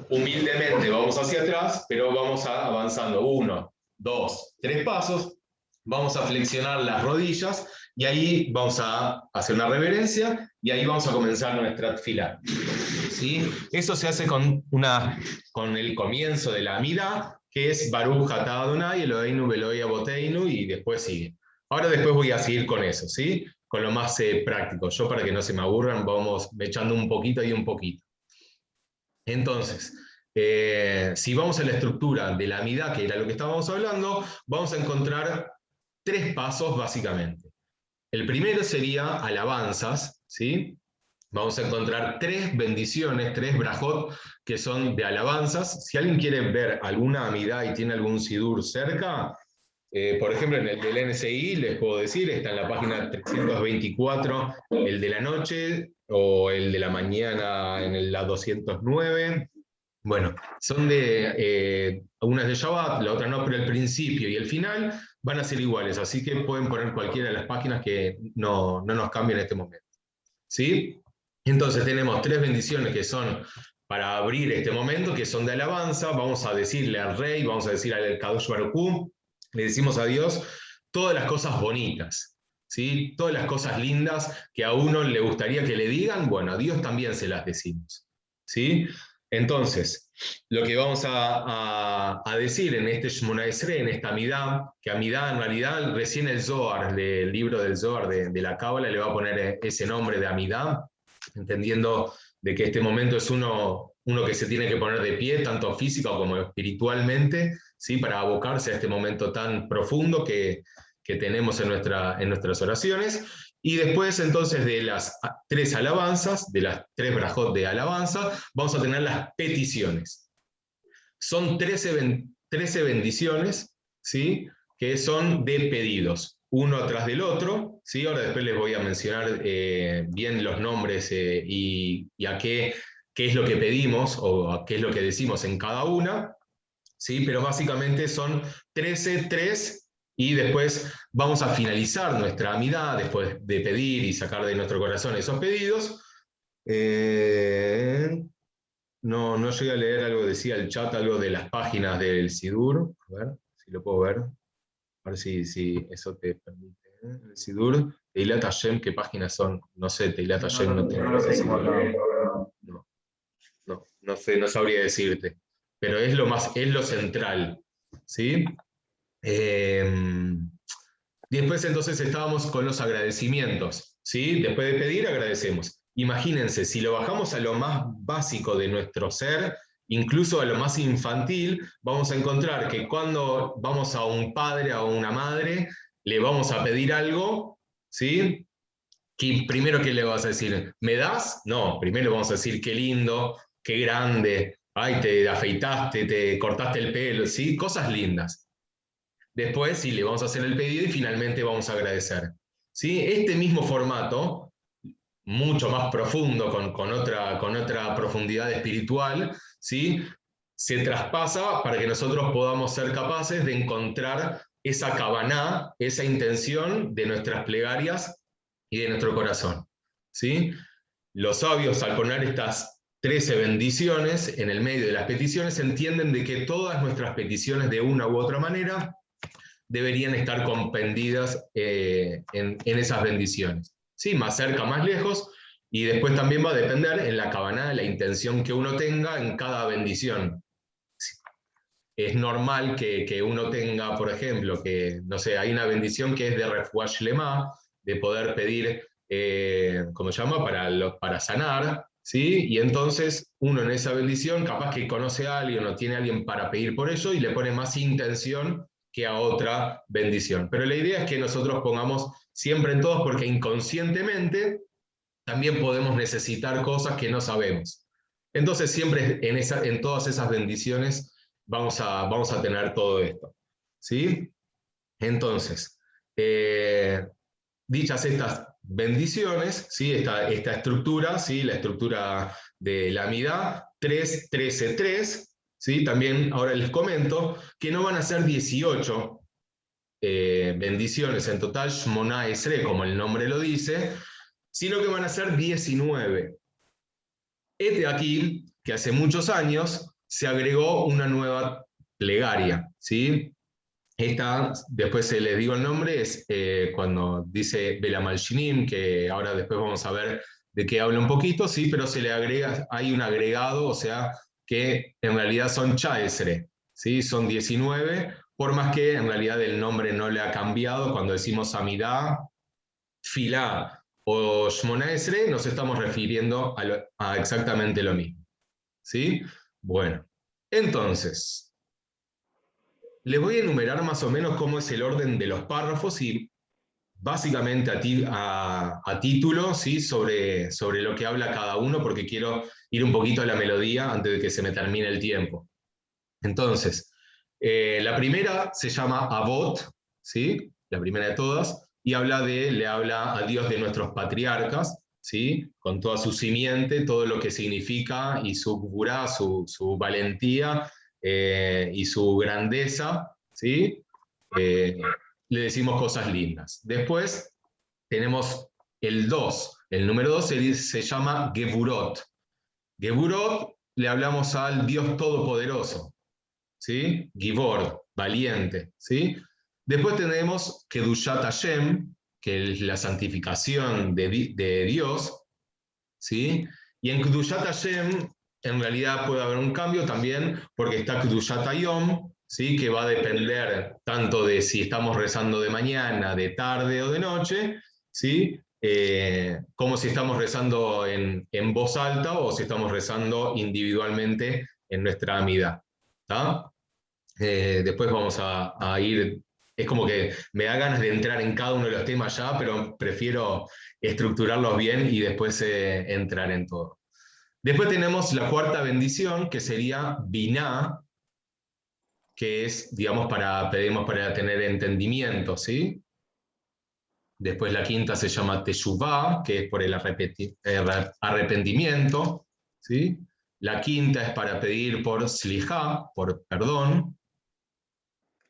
humildemente vamos hacia atrás, pero vamos avanzando 1, 2, 3 pasos, vamos a flexionar las rodillas y ahí vamos a hacer una reverencia y ahí vamos a comenzar nuestra tefilá, ¿sí? Eso se hace con el comienzo de la Amidá, que es Baruch atah Adonai Eloheinu Veloi Avoteinu, y después sigue. Ahora después voy a seguir con eso, ¿sí? Con lo más práctico. Yo, para que no se me aburran, vamos echando un poquito y un poquito. Entonces, si vamos a la estructura de la Amidá, que era lo que estábamos hablando, vamos a encontrar 3 pasos básicamente. El primero sería alabanzas, ¿sí? Vamos a encontrar 3 bendiciones, 3 brajot que son de alabanzas. Si alguien quiere ver alguna Amidá y tiene algún sidur cerca, Por ejemplo, en el del NSI, les puedo decir, está en la página 324, el de la noche, o el de la mañana en la 209. Bueno, son una es de Shabbat, la otra no, pero el principio y el final van a ser iguales, así que pueden poner cualquiera de las páginas que no nos cambien en este momento. ¿Sí? Entonces tenemos 3 bendiciones que son para abrir este momento, que son de alabanza. Vamos a decirle al rey, vamos a decir al Kadosh Baruj Hu, le decimos a Dios todas las cosas bonitas, ¿sí? Todas las cosas lindas que a uno le gustaría que le digan, bueno, a Dios también se las decimos, ¿sí? Entonces, lo que vamos a decir en este Shmona Esrei, en esta Amidá, que Amidá en realidad recién el Zohar, el libro del Zohar de la Cábala, le va a poner ese nombre de Amidá, entendiendo de que este momento es uno que se tiene que poner de pie, tanto física como espiritualmente, ¿sí? Para abocarse a este momento tan profundo que tenemos en nuestras oraciones. Y después entonces de las 3 alabanzas, de las 3 brajot de alabanza, vamos a tener las peticiones. Son 13 bendiciones, ¿sí? Que son de pedidos, uno atrás del otro, ¿sí? Ahora después les voy a mencionar bien los nombres y a qué es lo que pedimos o a qué es lo que decimos en cada una, ¿sí? Pero básicamente son 13, 3, y después vamos a finalizar nuestra amidad, después de pedir y sacar de nuestro corazón esos pedidos. No llegué a leer algo, decía el chat, algo de las páginas del Sidur. A ver si lo puedo ver. A ver si eso te permite. El Sidur, Teilat Hashem, ¿qué páginas son? No sé, Teilat Hashem no tengo. No sé, no sabría decirte. Pero es lo central, ¿sí? Después entonces estábamos con los agradecimientos, ¿sí? Después de pedir, agradecemos. Imagínense, si lo bajamos a lo más básico de nuestro ser, incluso a lo más infantil, vamos a encontrar que cuando vamos a un padre, a una madre, le vamos a pedir algo, ¿sí? Que primero, ¿qué le vas a decir? ¿Me das? No, primero vamos a decir qué lindo, qué grande, ay, te afeitaste, te cortaste el pelo, ¿sí? Cosas lindas. Después sí, le vamos a hacer el pedido y finalmente vamos a agradecer. ¿Sí? Este mismo formato, mucho más profundo, con otra profundidad espiritual, ¿sí? Se traspasa para que nosotros podamos ser capaces de encontrar esa kavaná, esa intención de nuestras plegarias y de nuestro corazón. ¿Sí? Los sabios, al poner estas 13 bendiciones en el medio de las peticiones, entienden de que todas nuestras peticiones de una u otra manera deberían estar compendidas en esas bendiciones. ¿Sí? Más cerca, más lejos, y después también va a depender en la kavaná, la intención que uno tenga en cada bendición. Es normal que uno tenga, por ejemplo, que, no sé, hay una bendición que es de refuah shlema, de poder pedir, ¿cómo se llama?, para sanar, ¿sí? Y entonces uno en esa bendición capaz que conoce a alguien o tiene a alguien para pedir por eso y le pone más intención que a otra bendición. Pero la idea es que nosotros pongamos siempre en todos, porque inconscientemente también podemos necesitar cosas que no sabemos. Entonces siempre en todas esas bendiciones vamos a tener todo esto. ¿Sí? Entonces, dichas estas bendiciones, ¿sí? esta estructura, ¿sí? La estructura de la Amidá, 3, 13, 3, ¿sí? También ahora les comento que no van a ser 18 bendiciones en total, Shmona Esrei, como el nombre lo dice, sino que van a ser 19. Este aquí, que hace muchos años, se agregó una nueva plegaria, ¿sí? Esta, después se les digo el nombre, es cuando dice Belamalshinim, que ahora después vamos a ver de qué habla un poquito, sí, pero se le agrega, hay un agregado, o sea, que en realidad son Chaesre, ¿sí? Son 19, por más que en realidad el nombre no le ha cambiado. Cuando decimos Amidá, Filá o Shmona Esrei, nos estamos refiriendo a exactamente lo mismo, ¿sí? Bueno, entonces, les voy a enumerar más o menos cómo es el orden de los párrafos y básicamente a título, ¿sí? sobre lo que habla cada uno, porque quiero ir un poquito a la melodía antes de que se me termine el tiempo. Entonces, la primera se llama Avot, ¿sí? La primera de todas, y le habla a Dios de nuestros patriarcas, ¿sí? Con toda su simiente, todo lo que significa, y su gvurá, su valentía y su grandeza, ¿sí? Le decimos cosas lindas. Después tenemos el 2. El número 2 se llama Gevurot. Gevurot le hablamos al Dios Todopoderoso, ¿sí? Givor, valiente, ¿sí? Después tenemos Kedushat Hashem, que es la santificación de Dios, ¿sí? Y en Kedushat Hashem, en realidad puede haber un cambio también, porque está Kedushat Hayom, ¿sí? Que va a depender tanto de si estamos rezando de mañana, de tarde o de noche, ¿sí? Como si estamos rezando en voz alta o si estamos rezando individualmente en nutra amida. Después vamos a ir, es como que me da ganas de entrar en cada uno de los temas ya, pero prefiero estructurarlos bien y después entrar en todo. Después tenemos la cuarta bendición, que sería Biná, que es, digamos, pedimos para tener entendimiento, ¿sí? Después la quinta se llama Teshuvá, que es por el arrepentimiento, ¿sí? La quinta es para pedir por Slihá, por perdón.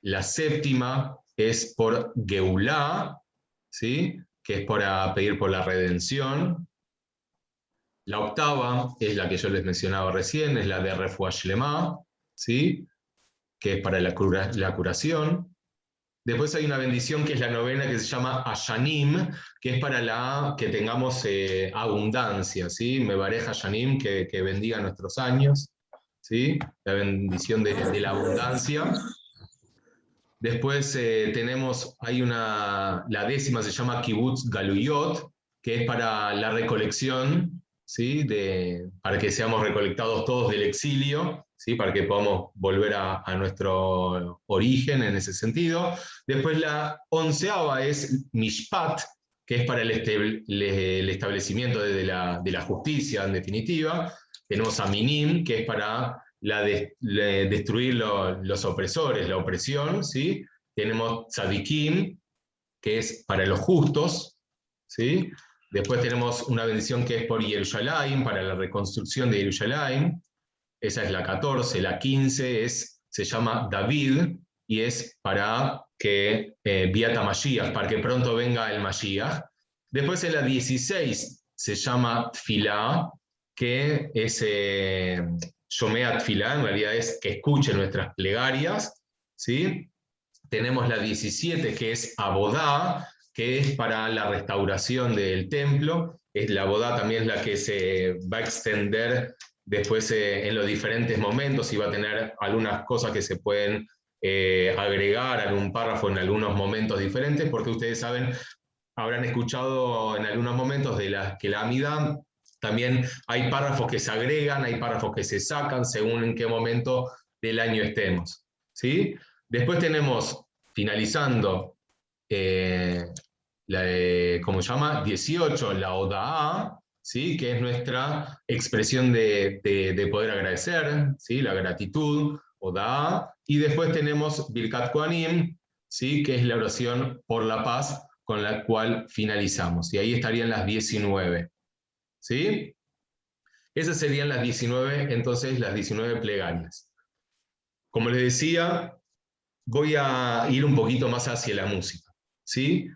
La séptima es por Geulá, ¿sí? Que es para pedir por la redención. La octava es la que yo les mencionaba recién, es la de Refuah Shlema, ¿sí? Que es para la curación. Después hay una bendición que es la novena, que se llama Ashanim, que es para que tengamos abundancia, ¿sí? Mevarech Ashanim, que bendiga nuestros años, ¿sí? La bendición de la abundancia. Después la décima se llama Kibbutz Galuyot, que es para la recolección, ¿sí? Para que seamos recolectados todos del exilio, ¿sí? Para que podamos volver a nuestro origen en ese sentido. Después la onceava es Mishpat, que es para el establecimiento de la justicia, en definitiva. Tenemos a Minim, que es para destruir los opresores, la opresión, ¿sí? Tenemos Tzadikim, que es para los justos, ¿sí? Después tenemos una bendición que es por Yerushalayim, para la reconstrucción de Yerushalayim. Esa es la 14. La 15 se llama David, y es para que Biata Mashiach, para que pronto venga el Mashiach. Después en la 16 se llama Tfilá, que es Shomea Tfilá, en realidad es que escuche nuestras plegarias, ¿sí? Tenemos la 17, que es Abodá, que es para la restauración del templo. La Abodá también es la que se va a extender después en los diferentes momentos, y va a tener algunas cosas que se pueden agregar a algún párrafo en algunos momentos diferentes, porque ustedes saben, habrán escuchado en algunos momentos que la Amida también hay párrafos que se agregan, hay párrafos que se sacan según en qué momento del año estemos, ¿sí? Después tenemos, finalizando, ¿cómo se llama? 18, la Odaá, ¿sí? Que es nuestra expresión de poder agradecer, ¿sí? La gratitud, Odaá. Y después tenemos Birkat Kohanim, ¿sí? Que es la oración por la paz, con la cual finalizamos. Y ahí estarían las 19, ¿sí? Esas serían las 19, entonces las 19 plegarias. Como les decía, voy a ir un poquito más hacia la música, ¿sí?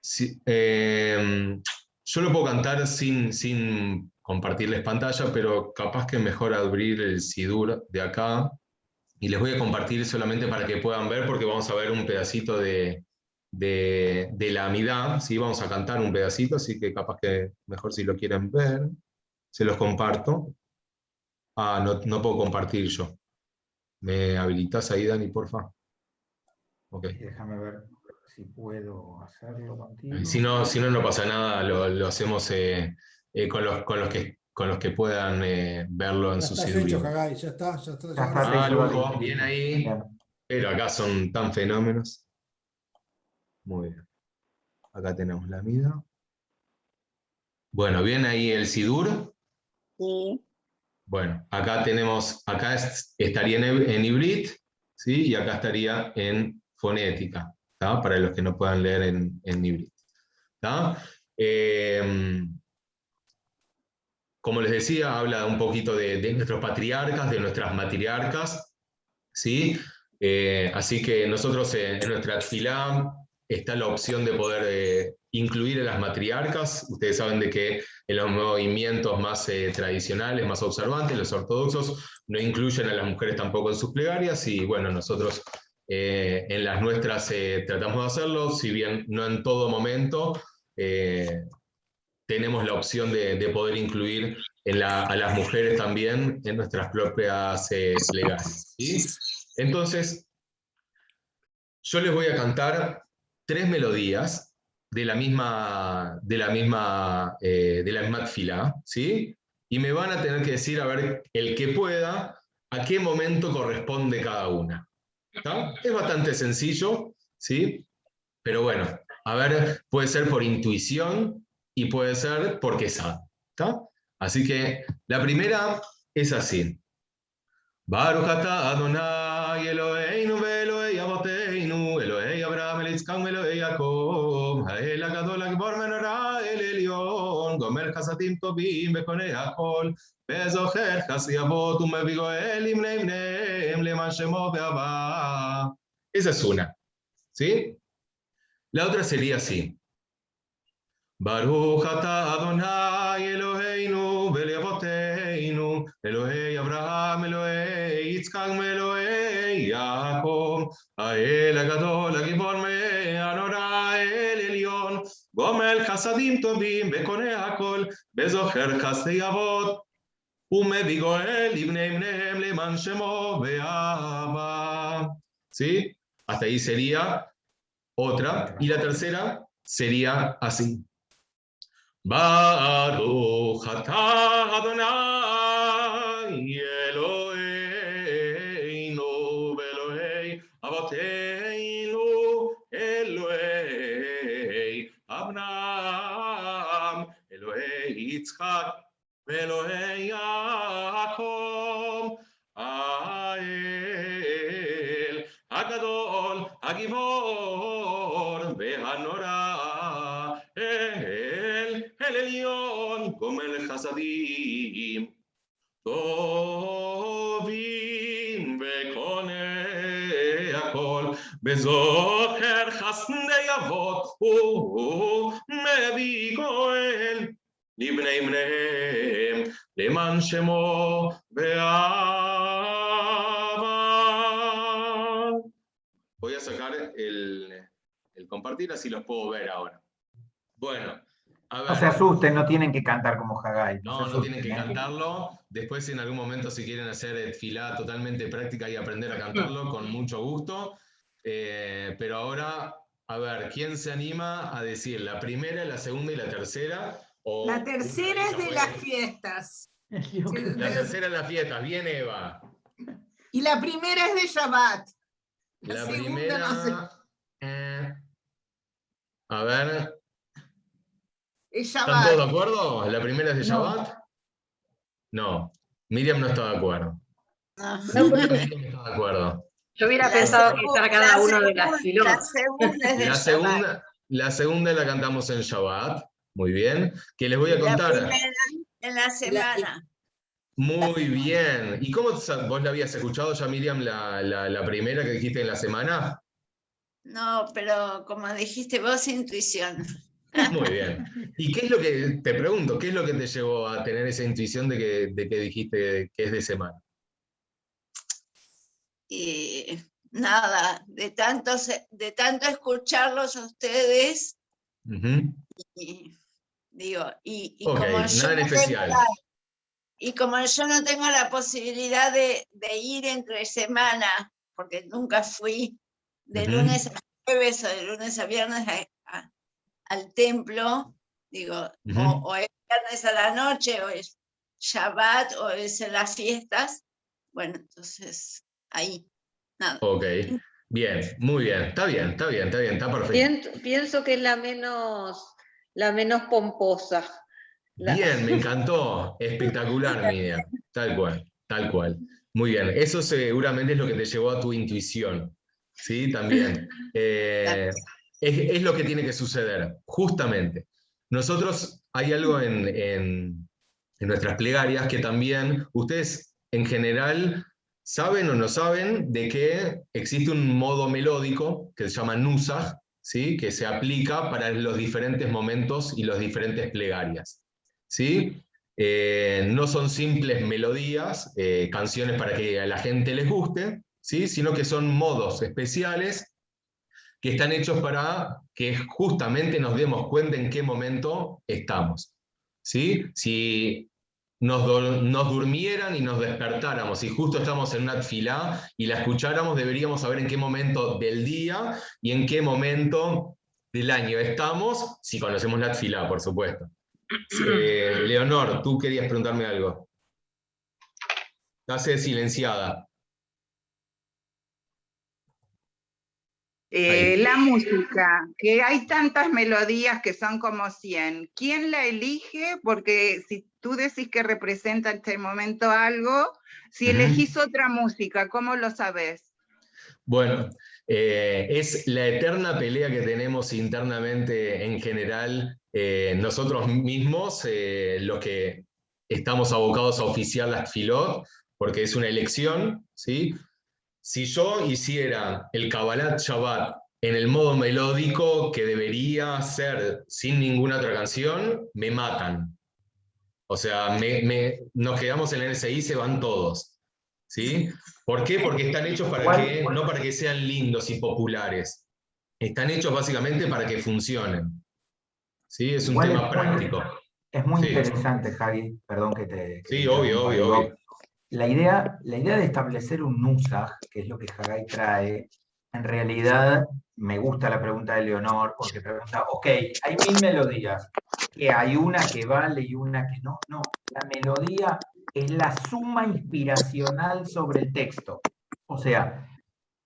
Sí, yo lo puedo cantar sin compartirles pantalla, pero capaz que es mejor abrir el Sidur de acá, y les voy a compartir solamente para que puedan ver, porque vamos a ver un pedacito de la Amidá, ¿sí? Vamos a cantar un pedacito, así que capaz que mejor si lo quieren ver, se los comparto. No puedo compartir yo. ¿Me habilitas ahí, Dani, porfa? Ok. Déjame ver si puedo hacerlo contigo. Si no, no pasa nada, lo hacemos con los que puedan verlo en Ya su está Sidur. hecho, Hagai, ya está. Ya está Ah, hecho, lujo, Dani. bien ahí. Bien. Pero acá son tan fenómenos. Muy bien. Acá tenemos la mida. Bueno, ¿bien ahí el Sidur? Sí. Bueno, acá estaría en Ibrit, ¿sí? Y acá estaría en fonética, ¿tá? Para los que no puedan leer en híbrido. ¿Tá? Como les decía, habla un poquito de nuestros patriarcas, de nuestras matriarcas, ¿sí? Así que nosotros en nuestra tfilá está la opción de poder incluir a las matriarcas. Ustedes saben de que en los movimientos más tradicionales, más observantes, los ortodoxos, no incluyen a las mujeres tampoco en sus plegarias, y bueno, nosotros en las nuestras tratamos de hacerlo, si bien no en todo momento. Tenemos la opción de poder incluir a las mujeres también en nuestras propias plegarias, ¿sí? Entonces, yo les voy a cantar 3 melodías de la misma tfilá, ¿sí? Y me van a tener que decir, a ver, el que pueda, a qué momento corresponde cada una. ¿Está? Es bastante sencillo, ¿sí? Pero bueno, a ver, puede ser por intuición y puede ser porque sabe. ¿Está? Así que la primera es así. Baruch atah Adonai Eloheinu ve'Elohei Avoteinu Elohei Abraham Elitzkam Elohei Yaakov Ha'el HaGadol HaGibor Menorah El Elyon Gomer Chasadim Tovim Bekonei HaKol Bezocher Chasdei Avot Umevii Goel Imnei Bneim Leman Shemo Be'ahava. Esa es una, ¿sí? La otra sería así. Baruch atah Adonai Eloheinu ve'Avoteinu Elohei Abraham Elohei Yitzchak Elohei Yaakov Ha'el HaGadol HaGibor Menorah El Elyon Gomer Chasadim Tovim Bekonei HaKol Bezocher Chasdei Avot Umevii Goel Ibnei Bneim Leman Shemo Be'ahava. ¿Sí? Hasta ahí sería otra. Y la tercera sería así. Baruch atah Adonai Eloheinu ve'Elohei Avoteinu Elohei Abraham Elohei Yitzchak ve'Elohei Yaakov Ha'el HaGadol HaGibor ve'Hanorah El Elyon Gomer Chasadim Tovim Bekonei HaKol Bezocher Chasdei Avot Umevii Goel Libnei Bneim Leman Shemo Be'ahava. Voy a sacar el compartir, así los puedo ver ahora. Bueno, a ver. No se asusten, no tienen que cantar como Haggai. No tienen que cantarlo. Después, si en algún momento, si quieren hacer tfilá totalmente práctica y aprender a cantarlo, con mucho gusto. Pero ahora, a ver, ¿quién se anima a decir la primera, la segunda y la tercera? O la tercera es de las fiestas. La tercera es las fiestas. Bien, Eva. Y la primera es de Shabbat. La primera... No sé. A ver... ¿Están todos de acuerdo? ¿La primera es de Shabbat? No. Miriam no está de acuerdo. Miriam no está de acuerdo. Yo hubiera pensado que para cada uno de las filotas. La segunda la cantamos en Shabbat. Muy bien. Que les voy a contar. La primera en la semana. Muy bien. ¿Y cómo vos la habías escuchado ya, Miriam, la primera que dijiste en la semana? No, pero como dijiste vos, intuición. Muy bien. ¿Y qué es lo que, te pregunto, qué es lo que te llevó a tener esa intuición de que dijiste que es de semana? Y nada, de tanto escucharlos a ustedes, y digo, Okay, como nada en especial. Y como yo no tengo la posibilidad de ir entre semana, porque nunca fui de lunes a jueves o de lunes a viernes al templo, digo, o es viernes a la noche, o es Shabbat, o es en las fiestas, bueno, entonces ahí, nada. Ok, bien, muy bien, está perfecto. Pienso que es la menos pomposa. Bien, me encantó, espectacular, Miriam, tal cual. Muy bien, eso seguramente es lo que te llevó a tu intuición, ¿sí? También. Es lo que tiene que suceder, justamente. Nosotros, hay algo en nuestras plegarias que también, ustedes en general saben o no saben de que existe un modo melódico que se llama nusach, ¿sí? Que se aplica para los diferentes momentos y las diferentes plegarias, ¿sí? No son simples melodías, canciones para que a la gente les guste, ¿sí? Sino que son modos especiales que están hechos para que justamente nos demos cuenta en qué momento estamos, ¿sí? Si nos durmieran y nos despertáramos y justo estamos en una tfilá y la escucháramos, deberíamos saber en qué momento del día y en qué momento del año estamos, si conocemos la tfilá, por supuesto. Leonor, tú querías preguntarme algo. Estás silenciada. La música, que hay tantas melodías que son como 100. ¿Quién la elige? Porque si tú decís que representa en este momento algo, si elegís otra música, ¿cómo lo sabés? Bueno, es la eterna pelea que tenemos internamente en general, nosotros mismos, los que estamos abocados a oficiar las tfilot, porque es una elección, ¿sí? Si yo hiciera el Kabbalat Shabbat en el modo melódico que debería ser sin ninguna otra canción, me matan. O sea, nos quedamos en el NSI, se van todos, ¿sí? ¿Por qué? Porque están hechos no para que sean lindos y populares. Están hechos básicamente para que funcionen. ¿Sí? Es un tema práctico. Es muy interesante, Javi, perdón que te... Sí, obvio. La idea de establecer un nusach, que es lo que Haggai trae, en realidad me gusta la pregunta de Leonor, porque pregunta, ok, hay 1000 melodías, que hay una que vale y una que no. No, la melodía es la suma inspiracional sobre el texto. O sea,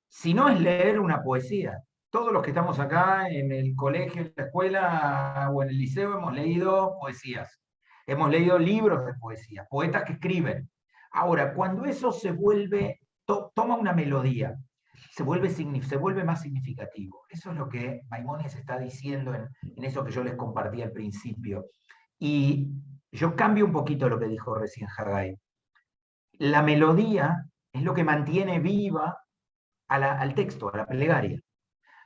si no es leer una poesía, todos los que estamos acá en el colegio, en la escuela o en el liceo hemos leído poesías, hemos leído libros de poesía, poetas que escriben. Ahora, cuando eso se vuelve, toma una melodía, se vuelve más significativo. Eso es lo que Maimónides está diciendo en eso que yo les compartí al principio. Y yo cambio un poquito lo que dijo recién Haggai. La melodía es lo que mantiene viva al texto, a la plegaria.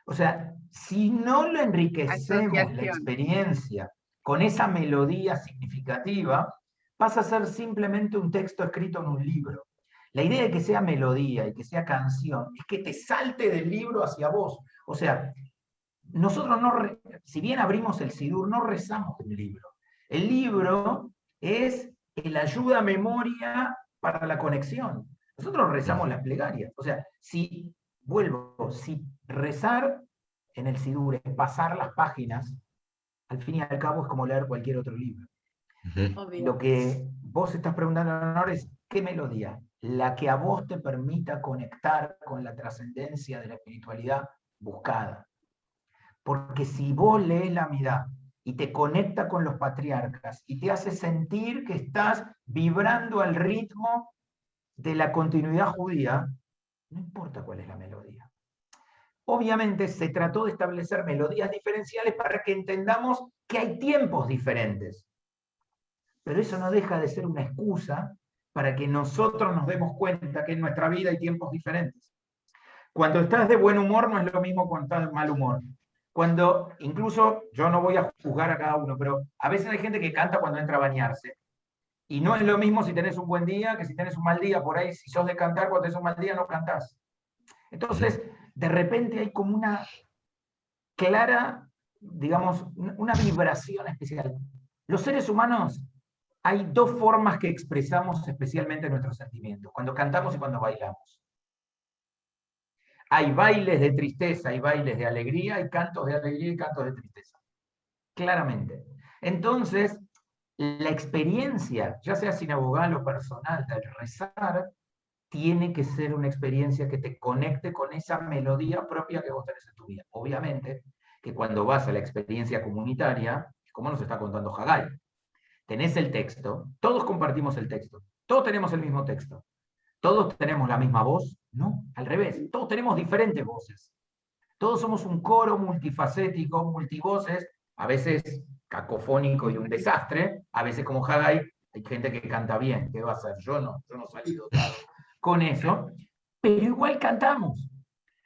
O sea, si no lo enriquecemos la experiencia con esa melodía significativa, pasa a ser simplemente un texto escrito en un libro. La idea de que sea melodía y que sea canción es que te salte del libro hacia vos. O sea, nosotros si bien abrimos el Sidur, no rezamos el libro. El libro es el ayuda a memoria para la conexión. Nosotros rezamos las plegarias. O sea, si rezar en el Sidur es pasar las páginas, al fin y al cabo es como leer cualquier otro libro. Lo que vos estás preguntando, Leonor, es ¿qué melodía? La que a vos te permita conectar con la trascendencia de la espiritualidad buscada. Porque si vos lees la Amidá y te conecta con los patriarcas y te hace sentir que estás vibrando al ritmo de la continuidad judía, no importa cuál es la melodía. Obviamente se trató de establecer melodías diferenciales para que entendamos que hay tiempos diferentes. Pero eso no deja de ser una excusa para que nosotros nos demos cuenta que en nuestra vida hay tiempos diferentes. Cuando estás de buen humor no es lo mismo cuando estás de mal humor. Cuando, incluso, yo no voy a juzgar a cada uno, pero a veces hay gente que canta cuando entra a bañarse. Y no es lo mismo si tenés un buen día que si tenés un mal día. Por ahí, si sos de cantar, cuando tenés un mal día no cantás. Entonces, de repente hay como una clara, digamos, una vibración especial. Los seres humanos, hay dos formas que expresamos especialmente nuestros sentimientos, cuando cantamos y cuando bailamos. Hay bailes de tristeza, hay bailes de alegría, hay cantos de alegría y cantos de tristeza. Claramente. Entonces, la experiencia, ya sea sinagogal o personal, del rezar, tiene que ser una experiencia que te conecte con esa melodía propia que vos tenés en tu vida. Obviamente, que cuando vas a la experiencia comunitaria, como nos está contando Haggai, tenés el texto, todos compartimos el texto, todos tenemos el mismo texto, ¿Todos tenemos la misma voz? No, al revés, todos tenemos diferentes voces. Todos somos un coro multifacético, multivoces, a veces cacofónico y un desastre, a veces como Haggai, hay gente que canta bien, ¿qué va a hacer? Yo no salí dotado con eso, pero igual cantamos.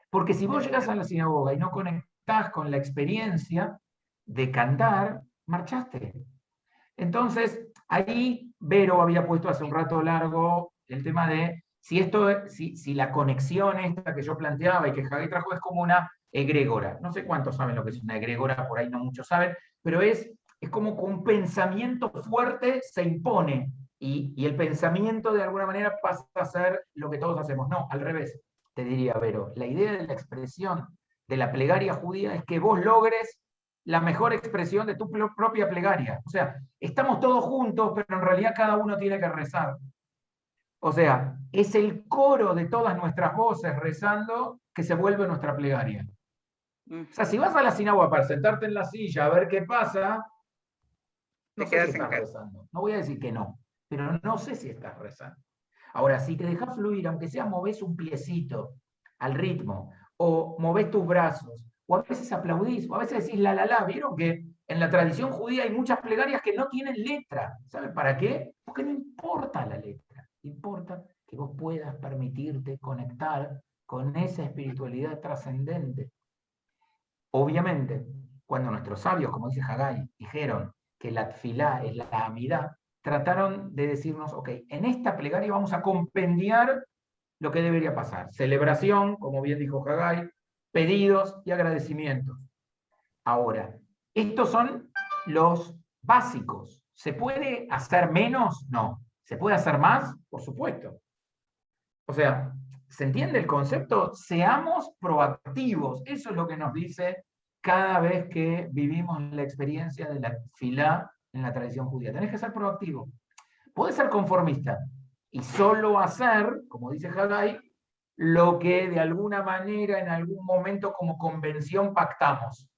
Porque si vos llegás a la sinagoga y no conectás con la experiencia de cantar, marchaste. Entonces, ahí Vero había puesto hace un rato largo el tema de si la conexión esta que yo planteaba y que Haggai trajo es como una egrégora. No sé cuántos saben lo que es una egrégora, por ahí no muchos saben, pero es como que un pensamiento fuerte se impone y el pensamiento de alguna manera pasa a ser lo que todos hacemos. No, al revés, te diría Vero. La idea de la expresión de la plegaria judía es que vos logres la mejor expresión de tu propia plegaria. O sea, estamos todos juntos, pero en realidad cada uno tiene que rezar. O sea, es el coro de todas nuestras voces rezando que se vuelve nuestra plegaria. O sea, si vas a la sinagoga para sentarte en la silla a ver qué pasa, no sé si estás rezando. No voy a decir que no, pero no sé si estás rezando. Ahora, si te dejas fluir, aunque sea movés un piecito al ritmo, o movés tus brazos, o a veces aplaudís, o a veces decís la. ¿Vieron que en la tradición judía hay muchas plegarias que no tienen letra? ¿Saben para qué? Porque no importa la letra. Importa que vos puedas permitirte conectar con esa espiritualidad trascendente. Obviamente, cuando nuestros sabios, como dice Haggai, dijeron que la tfilá es la amidá, trataron de decirnos, ok, en esta plegaria vamos a compendiar lo que debería pasar. Celebración, como bien dijo Haggai, pedidos y agradecimientos. Ahora, estos son los básicos. ¿Se puede hacer menos? No. ¿Se puede hacer más? Por supuesto. O sea, ¿se entiende el concepto? Seamos proactivos. Eso es lo que nos dice cada vez que vivimos la experiencia de la tfilá en la tradición judía. Tenés que ser proactivo. Podés ser conformista y solo hacer, como dice Haggai, lo que de alguna manera en algún momento como convención pactamos.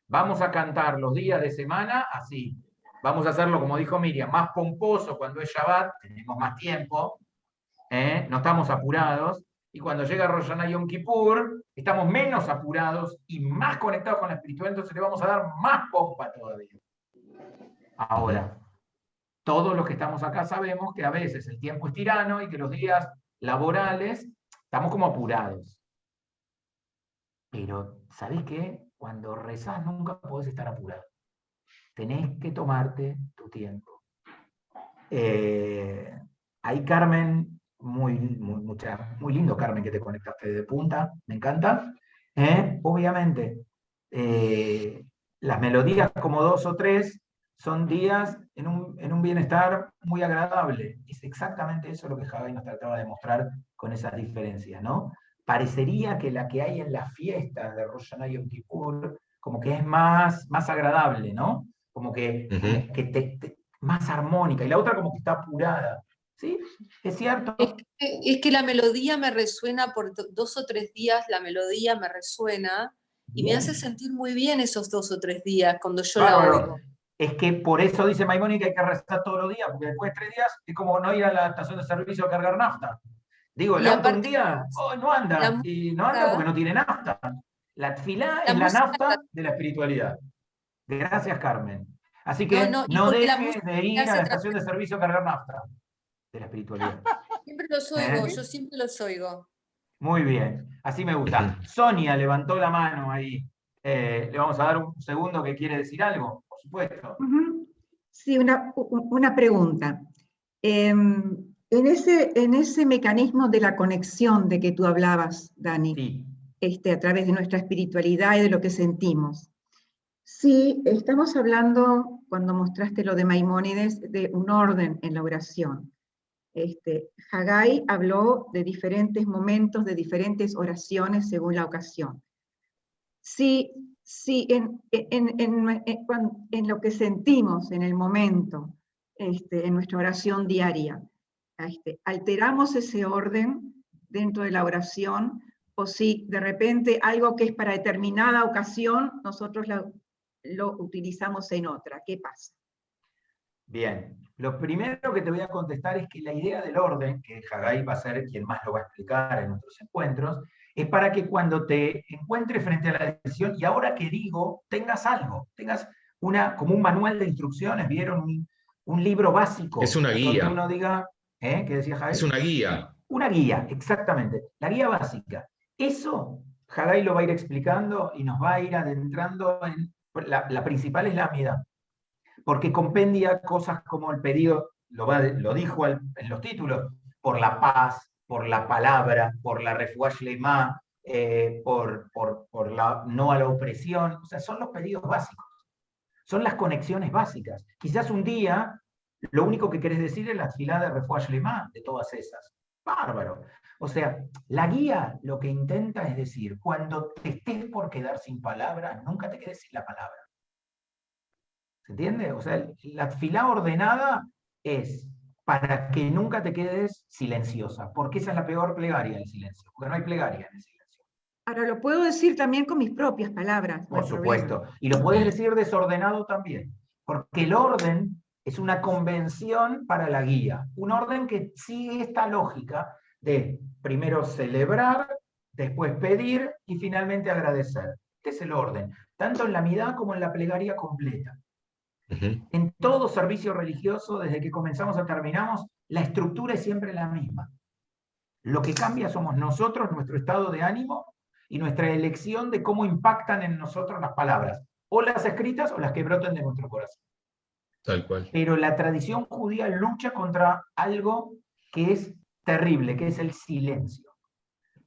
Vamos a cantar los días de semana así. Vamos a hacerlo, como dijo Miriam, más pomposo cuando es Shabbat, tenemos más tiempo, no estamos apurados, y cuando llega Rosh Hashanah y Yom Kippur, estamos menos apurados y más conectados con la espiritualidad, entonces le vamos a dar más pompa todavía. Ahora, todos los que estamos acá sabemos que a veces el tiempo es tirano y que los días laborales estamos como apurados. Pero, ¿sabés qué? Cuando rezás nunca podés estar apurado. Tenés que tomarte tu tiempo. Ahí Carmen, muy lindo Carmen que te conectaste de punta, me encanta. Obviamente, las melodías como 2 o 3 son días en un bienestar muy agradable. Es exactamente eso lo que Haggai nos trataba de mostrar con esas diferencias, ¿no? Parecería que la que hay en las fiestas de Rosh Hashanah y Yom Kippur como que es más agradable, ¿no? Como que, más armónica, y la otra como que está apurada. ¿Sí? ¿Es cierto? Es que la melodía me resuena por 2 o 3 días, la melodía me resuena y me hace sentir muy bien esos 2 o 3 días cuando yo la oigo. Es que por eso dice Maimónides que hay que rezar todos los días, porque después de 3 días es como no ir a la estación de servicio a cargar nafta. Digo, el auto un día no anda, y no anda porque no tiene nafta. La tfilá es la nafta de la espiritualidad. Gracias, Carmen. Así que no dejes de ir a la estación de servicio a cargar nafta de la espiritualidad. Siempre los oigo, yo siempre los oigo. Muy bien, así me gusta. Sonia levantó la mano ahí. Le vamos a dar un segundo que quiere decir algo, por supuesto. Sí, una pregunta. En ese mecanismo de la conexión de que tú hablabas, Dani, sí. A través de nuestra espiritualidad y de lo que sentimos. Sí, estamos hablando, cuando mostraste lo de Maimónides, de un orden en la oración. Haggai habló de diferentes momentos, de diferentes oraciones según la ocasión. Sí, en lo que sentimos en el momento, en nuestra oración diaria, alteramos ese orden dentro de la oración, o si de repente algo que es para determinada ocasión, nosotros lo utilizamos en otra. ¿Qué pasa? Bien, Lo primero que te voy a contestar es que la idea del orden, que Haggai va a ser quien más lo va a explicar en nuestros encuentros, es para que cuando te encuentres frente a la decisión, y ahora que digo, tengas algo, tengas como un manual de instrucciones, ¿vieron? Un libro básico. Es una guía. Donde uno diga, ¿qué decía Haggai? Es una guía. Una guía, exactamente. La guía básica. Eso, Haggai lo va a ir explicando y nos va a ir adentrando en... La principal es la Amida, porque compendia cosas como el pedido, lo dijo en los títulos, por la paz, por la palabra, por la refuah shleimá, por la no a la opresión. O sea, son los pedidos básicos. Son las conexiones básicas. Quizás un día lo único que querés decir es la tefilá de refuah shleimá, de todas esas. Bárbaro. O sea, la guía lo que intenta es decir, cuando te estés por quedar sin palabra, nunca te quedes sin la palabra. ¿Se entiende? O sea, la tefilá ordenada es para que nunca te quedes silenciosa, porque esa es la peor plegaria, el silencio, porque no hay plegaria en el silencio. Ahora, lo puedo decir también con mis propias palabras. Por supuesto. Y lo puedes decir desordenado también, porque el orden es una convención para la guía. Un orden que sigue esta lógica de primero celebrar, después pedir y finalmente agradecer. Este es el orden, tanto en la midá como en la plegaria completa. En todo servicio religioso, desde que comenzamos a terminamos, la estructura es siempre la misma. Lo que cambia somos nosotros, nuestro estado de ánimo y nuestra elección de cómo impactan en nosotros las palabras, o las escritas o las que broten de nuestro corazón. Tal cual. Pero la tradición judía lucha contra algo que es terrible, que es el silencio.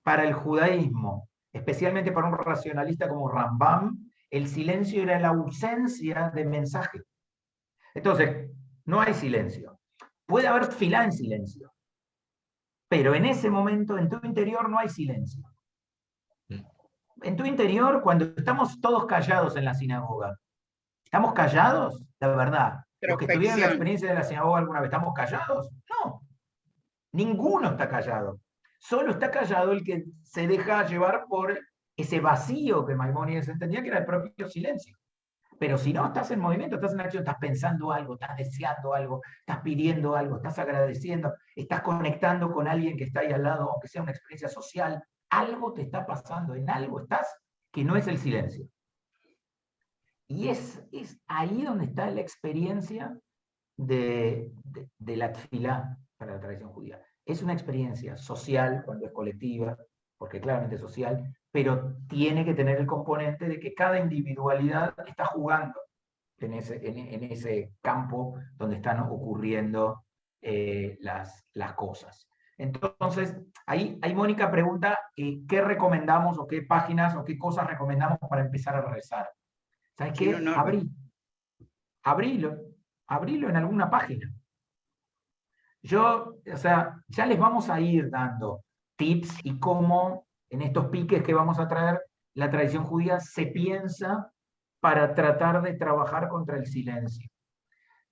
Para el judaísmo, especialmente para un racionalista como Rambam, el silencio era la ausencia de mensaje. Entonces, no hay silencio. Puede haber tefilá en silencio, pero en ese momento, en tu interior, no hay silencio. En tu interior, cuando estamos todos callados en la sinagoga, ¿estamos callados? La verdad. Los que tuvieron la experiencia de la sinagoga alguna vez, ¿estamos callados? No. Ninguno está callado. Solo está callado el que se deja llevar por ese vacío que Maimónides entendía que era el propio silencio. Pero si no, estás en movimiento, estás en acción, estás pensando algo, estás deseando algo, estás pidiendo algo, estás agradeciendo, estás conectando con alguien que está ahí al lado, aunque sea una experiencia social, algo te está pasando, en algo estás que no es el silencio. Y es ahí donde está la experiencia de la tefilá para la tradición judía. Es una experiencia social cuando es colectiva, porque claramente es social, pero tiene que tener el componente de que cada individualidad está jugando en ese campo donde están ocurriendo las cosas. Entonces, ahí Mónica pregunta qué recomendamos o qué páginas o qué cosas recomendamos para empezar a rezar. ¿Sabes qué? Abrilo en alguna página. O sea, ya les vamos a ir dando tips y cómo en estos piques que vamos a traer, la tradición judía se piensa para tratar de trabajar contra el silencio.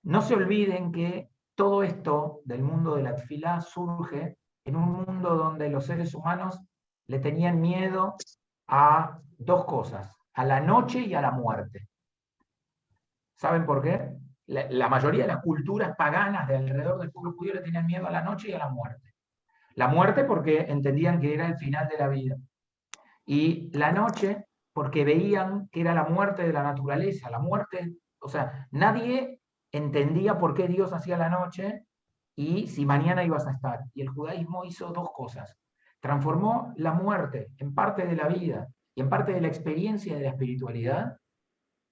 No se olviden que todo esto del mundo de la tefilá surge en un mundo donde los seres humanos le tenían miedo a dos cosas, a la noche y a la muerte. ¿Saben por qué? La mayoría de las culturas paganas de alrededor del pueblo judío le tenían miedo a la noche y a la muerte. La muerte porque entendían que era el final de la vida. Y la noche porque veían que era la muerte de la naturaleza, la muerte, o sea, nadie entendía por qué Dios hacía la noche y si mañana ibas a estar. Y el judaísmo hizo dos cosas. Transformó la muerte en parte de la vida y en parte de la experiencia de la espiritualidad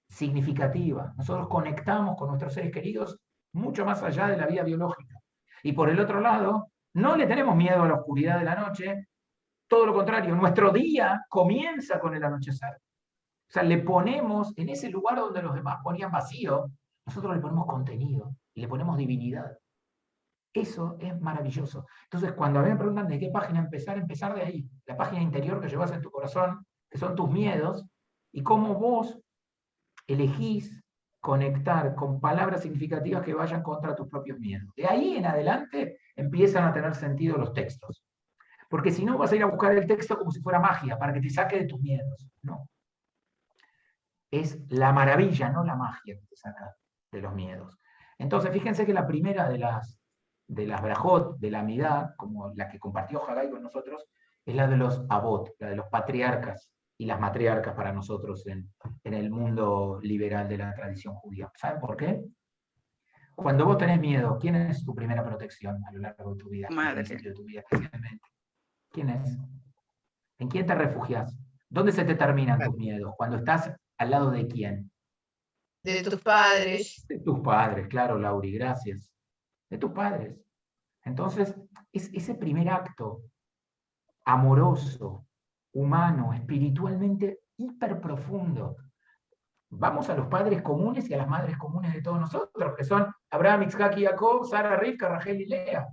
significativa. Nosotros conectamos con nuestros seres queridos mucho más allá de la vida biológica. Y por el otro lado, no le tenemos miedo a la oscuridad de la noche, todo lo contrario, nuestro día comienza con el anochecer. O sea, le ponemos, en ese lugar donde los demás ponían vacío, nosotros le ponemos contenido, le ponemos divinidad. Eso es maravilloso. Entonces, cuando a mí me preguntan de qué página empezar de ahí, la página interior que llevas en tu corazón, que son tus miedos, y cómo vos elegís conectar con palabras significativas que vayan contra tus propios miedos. De ahí en adelante empiezan a tener sentido los textos. Porque si no vas a ir a buscar el texto como si fuera magia, para que te saque de tus miedos. No. Es la maravilla, no la magia que te saca de los miedos. Entonces, fíjense que la primera de las brajot, de la Amidá, como la que compartió Haggai con nosotros, es la de los abot, la de los patriarcas y las matriarcas para nosotros en el mundo liberal de la tradición judía. ¿Saben por qué? Cuando vos tenés miedo, ¿quién es tu primera protección a lo largo de tu vida? Madre. Al principio de tu vida, especialmente. ¿Quién es? ¿En quién te refugias? ¿Dónde se te terminan tus miedos? ¿Cuando estás al lado de quién? De tus padres. De tus padres, claro, Lauri, gracias. De tus padres. Entonces, ese primer acto amoroso, humano, espiritualmente hiper profundo. Vamos a los padres comunes y a las madres comunes de todos nosotros, que son Abraham, Isaac y Jacob, Sara, Rivka, Rachel y Lea.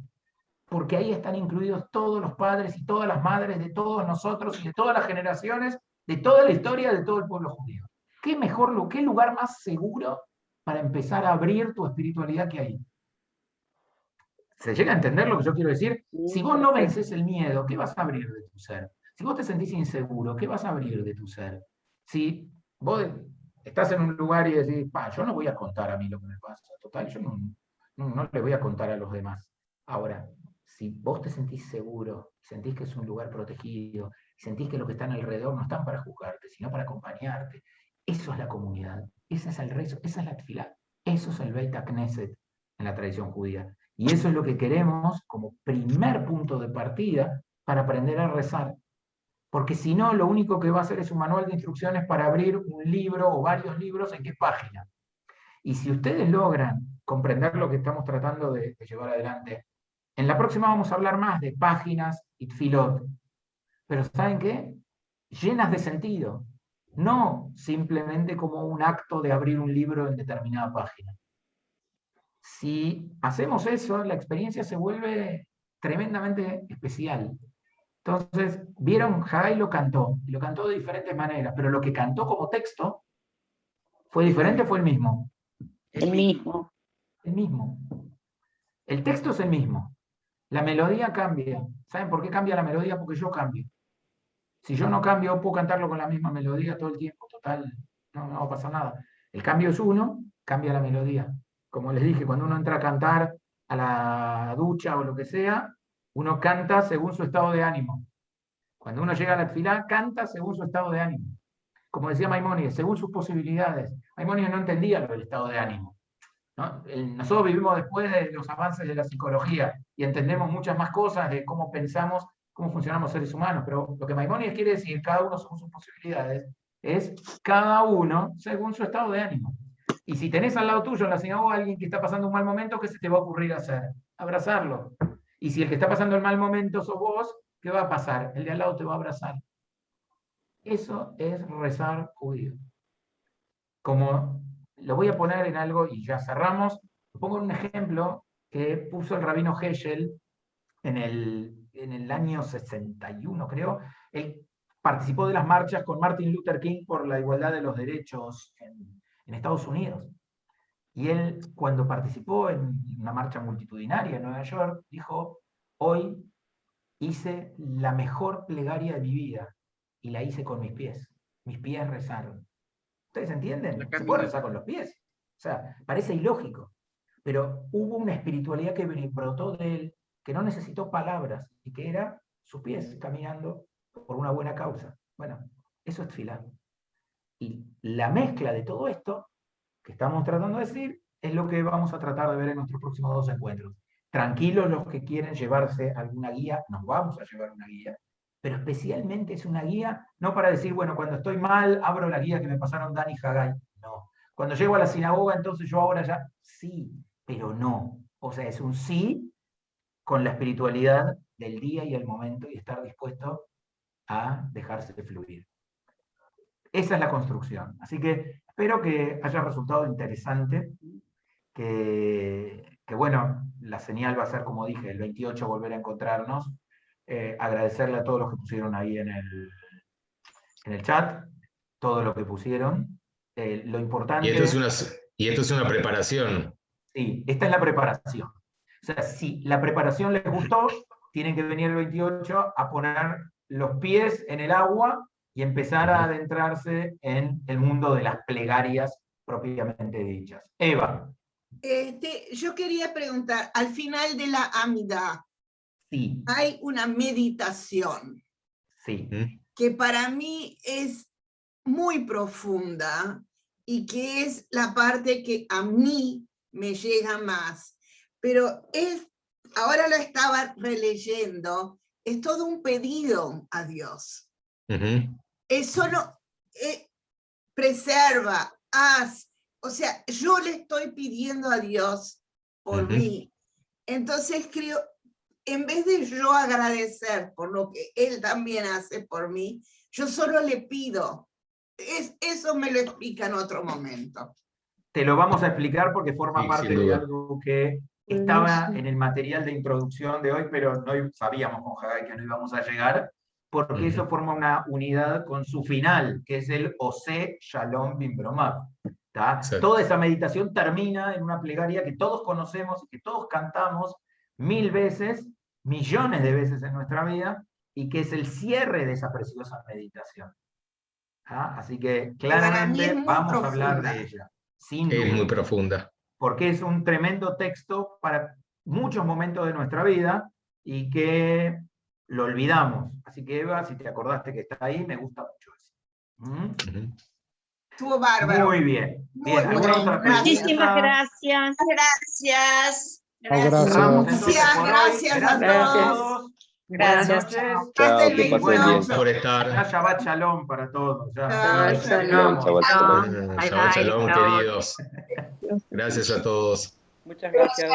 Porque ahí están incluidos todos los padres y todas las madres de todos nosotros y de todas las generaciones, de toda la historia de todo el pueblo judío. ¿Qué mejor, qué lugar más seguro para empezar a abrir tu espiritualidad que ahí? ¿Se llega a entender lo que yo quiero decir? Si vos no vences el miedo, ¿qué vas a abrir de tu ser? Si vos te sentís inseguro, ¿qué vas a abrir de tu ser? Si vos estás en un lugar y decís, yo no voy a contar a mí lo que me pasa, total, yo no le voy a contar a los demás. Ahora, si vos te sentís seguro, sentís que es un lugar protegido, sentís que los que están alrededor no están para juzgarte, sino para acompañarte, eso es la comunidad, ese es el rezo, esa es la tefilá, eso es el Beit HaKnesset en la tradición judía. Y eso es lo que queremos como primer punto de partida para aprender a rezar. Porque si no, lo único que va a hacer es un manual de instrucciones para abrir un libro o varios libros en qué página. Y si ustedes logran comprender lo que estamos tratando de llevar adelante, en la próxima vamos a hablar más de páginas y tfilot. Pero ¿saben qué? Llenas de sentido. No simplemente como un acto de abrir un libro en determinada página. Si hacemos eso, la experiencia se vuelve tremendamente especial. Entonces, vieron, Haggai lo cantó, y lo cantó de diferentes maneras, pero lo que cantó como texto, ¿fue diferente o fue el mismo? El mismo. El mismo. El texto es el mismo. La melodía cambia. ¿Saben por qué cambia la melodía? Porque yo cambio. Si yo no cambio, puedo cantarlo con la misma melodía todo el tiempo. Total, no va a pasar nada. El cambio es uno, cambia la melodía. Como les dije, cuando uno entra a cantar a la ducha o lo que sea, uno canta según su estado de ánimo. Cuando uno llega a la tefilá, canta según su estado de ánimo. Como decía Maimónides, según sus posibilidades. Maimónides no entendía lo del estado de ánimo, ¿no? Nosotros vivimos después de los avances de la psicología y entendemos muchas más cosas de cómo pensamos, cómo funcionamos seres humanos, pero lo que Maimónides quiere decir, cada uno según sus posibilidades, es cada uno según su estado de ánimo. Y si tenés al lado tuyo en la sinagoga a alguien que está pasando un mal momento, ¿qué se te va a ocurrir hacer? Abrazarlo. Y si el que está pasando el mal momento sos vos, ¿qué va a pasar? El de al lado te va a abrazar. Eso es rezar judío. Como lo voy a poner en algo y ya cerramos, pongo un ejemplo que puso el rabino Heschel en el año 61, creo. Él participó de las marchas con Martin Luther King por la igualdad de los derechos en Estados Unidos. Y él, cuando participó en una marcha multitudinaria en Nueva York, dijo, hoy hice la mejor plegaria de mi vida y la hice con mis pies. Mis pies rezaron. ¿Ustedes entienden? Se puede rezar con los pies. O sea, parece ilógico. Pero hubo una espiritualidad que brotó de él, que no necesitó palabras, y que era sus pies caminando por una buena causa. Bueno, eso es tefilá. Y la mezcla de todo esto que estamos tratando de decir es lo que vamos a tratar de ver en nuestros próximos 2 encuentros. Tranquilos los que quieren llevarse alguna guía, nos vamos a llevar una guía, pero especialmente es una guía no para decir, bueno, cuando estoy mal abro la guía que me pasaron Dani y Haggai. No. Cuando llego a la sinagoga, entonces yo ahora ya, sí, pero no. O sea, es un sí con la espiritualidad del día y el momento y estar dispuesto a dejarse fluir. Esa es la construcción. Así que espero que haya resultado interesante, que bueno, la señal va a ser, como dije, el 28 volver a encontrarnos. Agradecerle a todos los que pusieron ahí en el chat, todo lo que pusieron. Lo importante... Y esto es una preparación. Sí, esta es la preparación. O sea, si la preparación les gustó, tienen que venir el 28 a poner los pies en el agua y empezar a adentrarse en el mundo de las plegarias propiamente dichas. Eva. Yo quería preguntar, al final de la Amida, Sí, hay una meditación sí. que para mí es muy profunda y que es la parte que a mí me llega más. Pero ahora lo estaba releyendo, es todo un pedido a Dios. Es solo, preserva, haz. O sea, yo le estoy pidiendo a Dios por mí. Entonces creo, en vez de yo agradecer por lo que Él también hace por mí, yo solo le pido. Eso me lo explica en otro momento. Te lo vamos a explicar porque forma Sí, parte sin de duda. algo que estaba en el material de introducción de hoy, pero no sabíamos con Haggai que no íbamos a llegar, porque eso forma una unidad con su final, que es el Ose Shalom Bimbromab. Toda esa meditación termina en una plegaria que todos conocemos y que todos cantamos 1000 veces, millones de veces en nuestra vida, y que es el cierre de esa preciosa meditación. Así que claramente vamos a hablar de ella. Sin duda. Es muy profunda. Porque es un tremendo texto para muchos momentos de nuestra vida y que lo olvidamos. Así que Eva, si te acordaste que está ahí, me gusta mucho eso. Estuvo bárbaro. Muy bien. Muy Bien, ¿alguna otra pregunta? Muchísimas gracias. Gracias. Gracias a todos. Gracias. Hasta el que pasen 28. bien. Por estar. Shabbat Shalom para todos. Shabbat Shalom, queridos. Gracias a todos. Muchas gracias.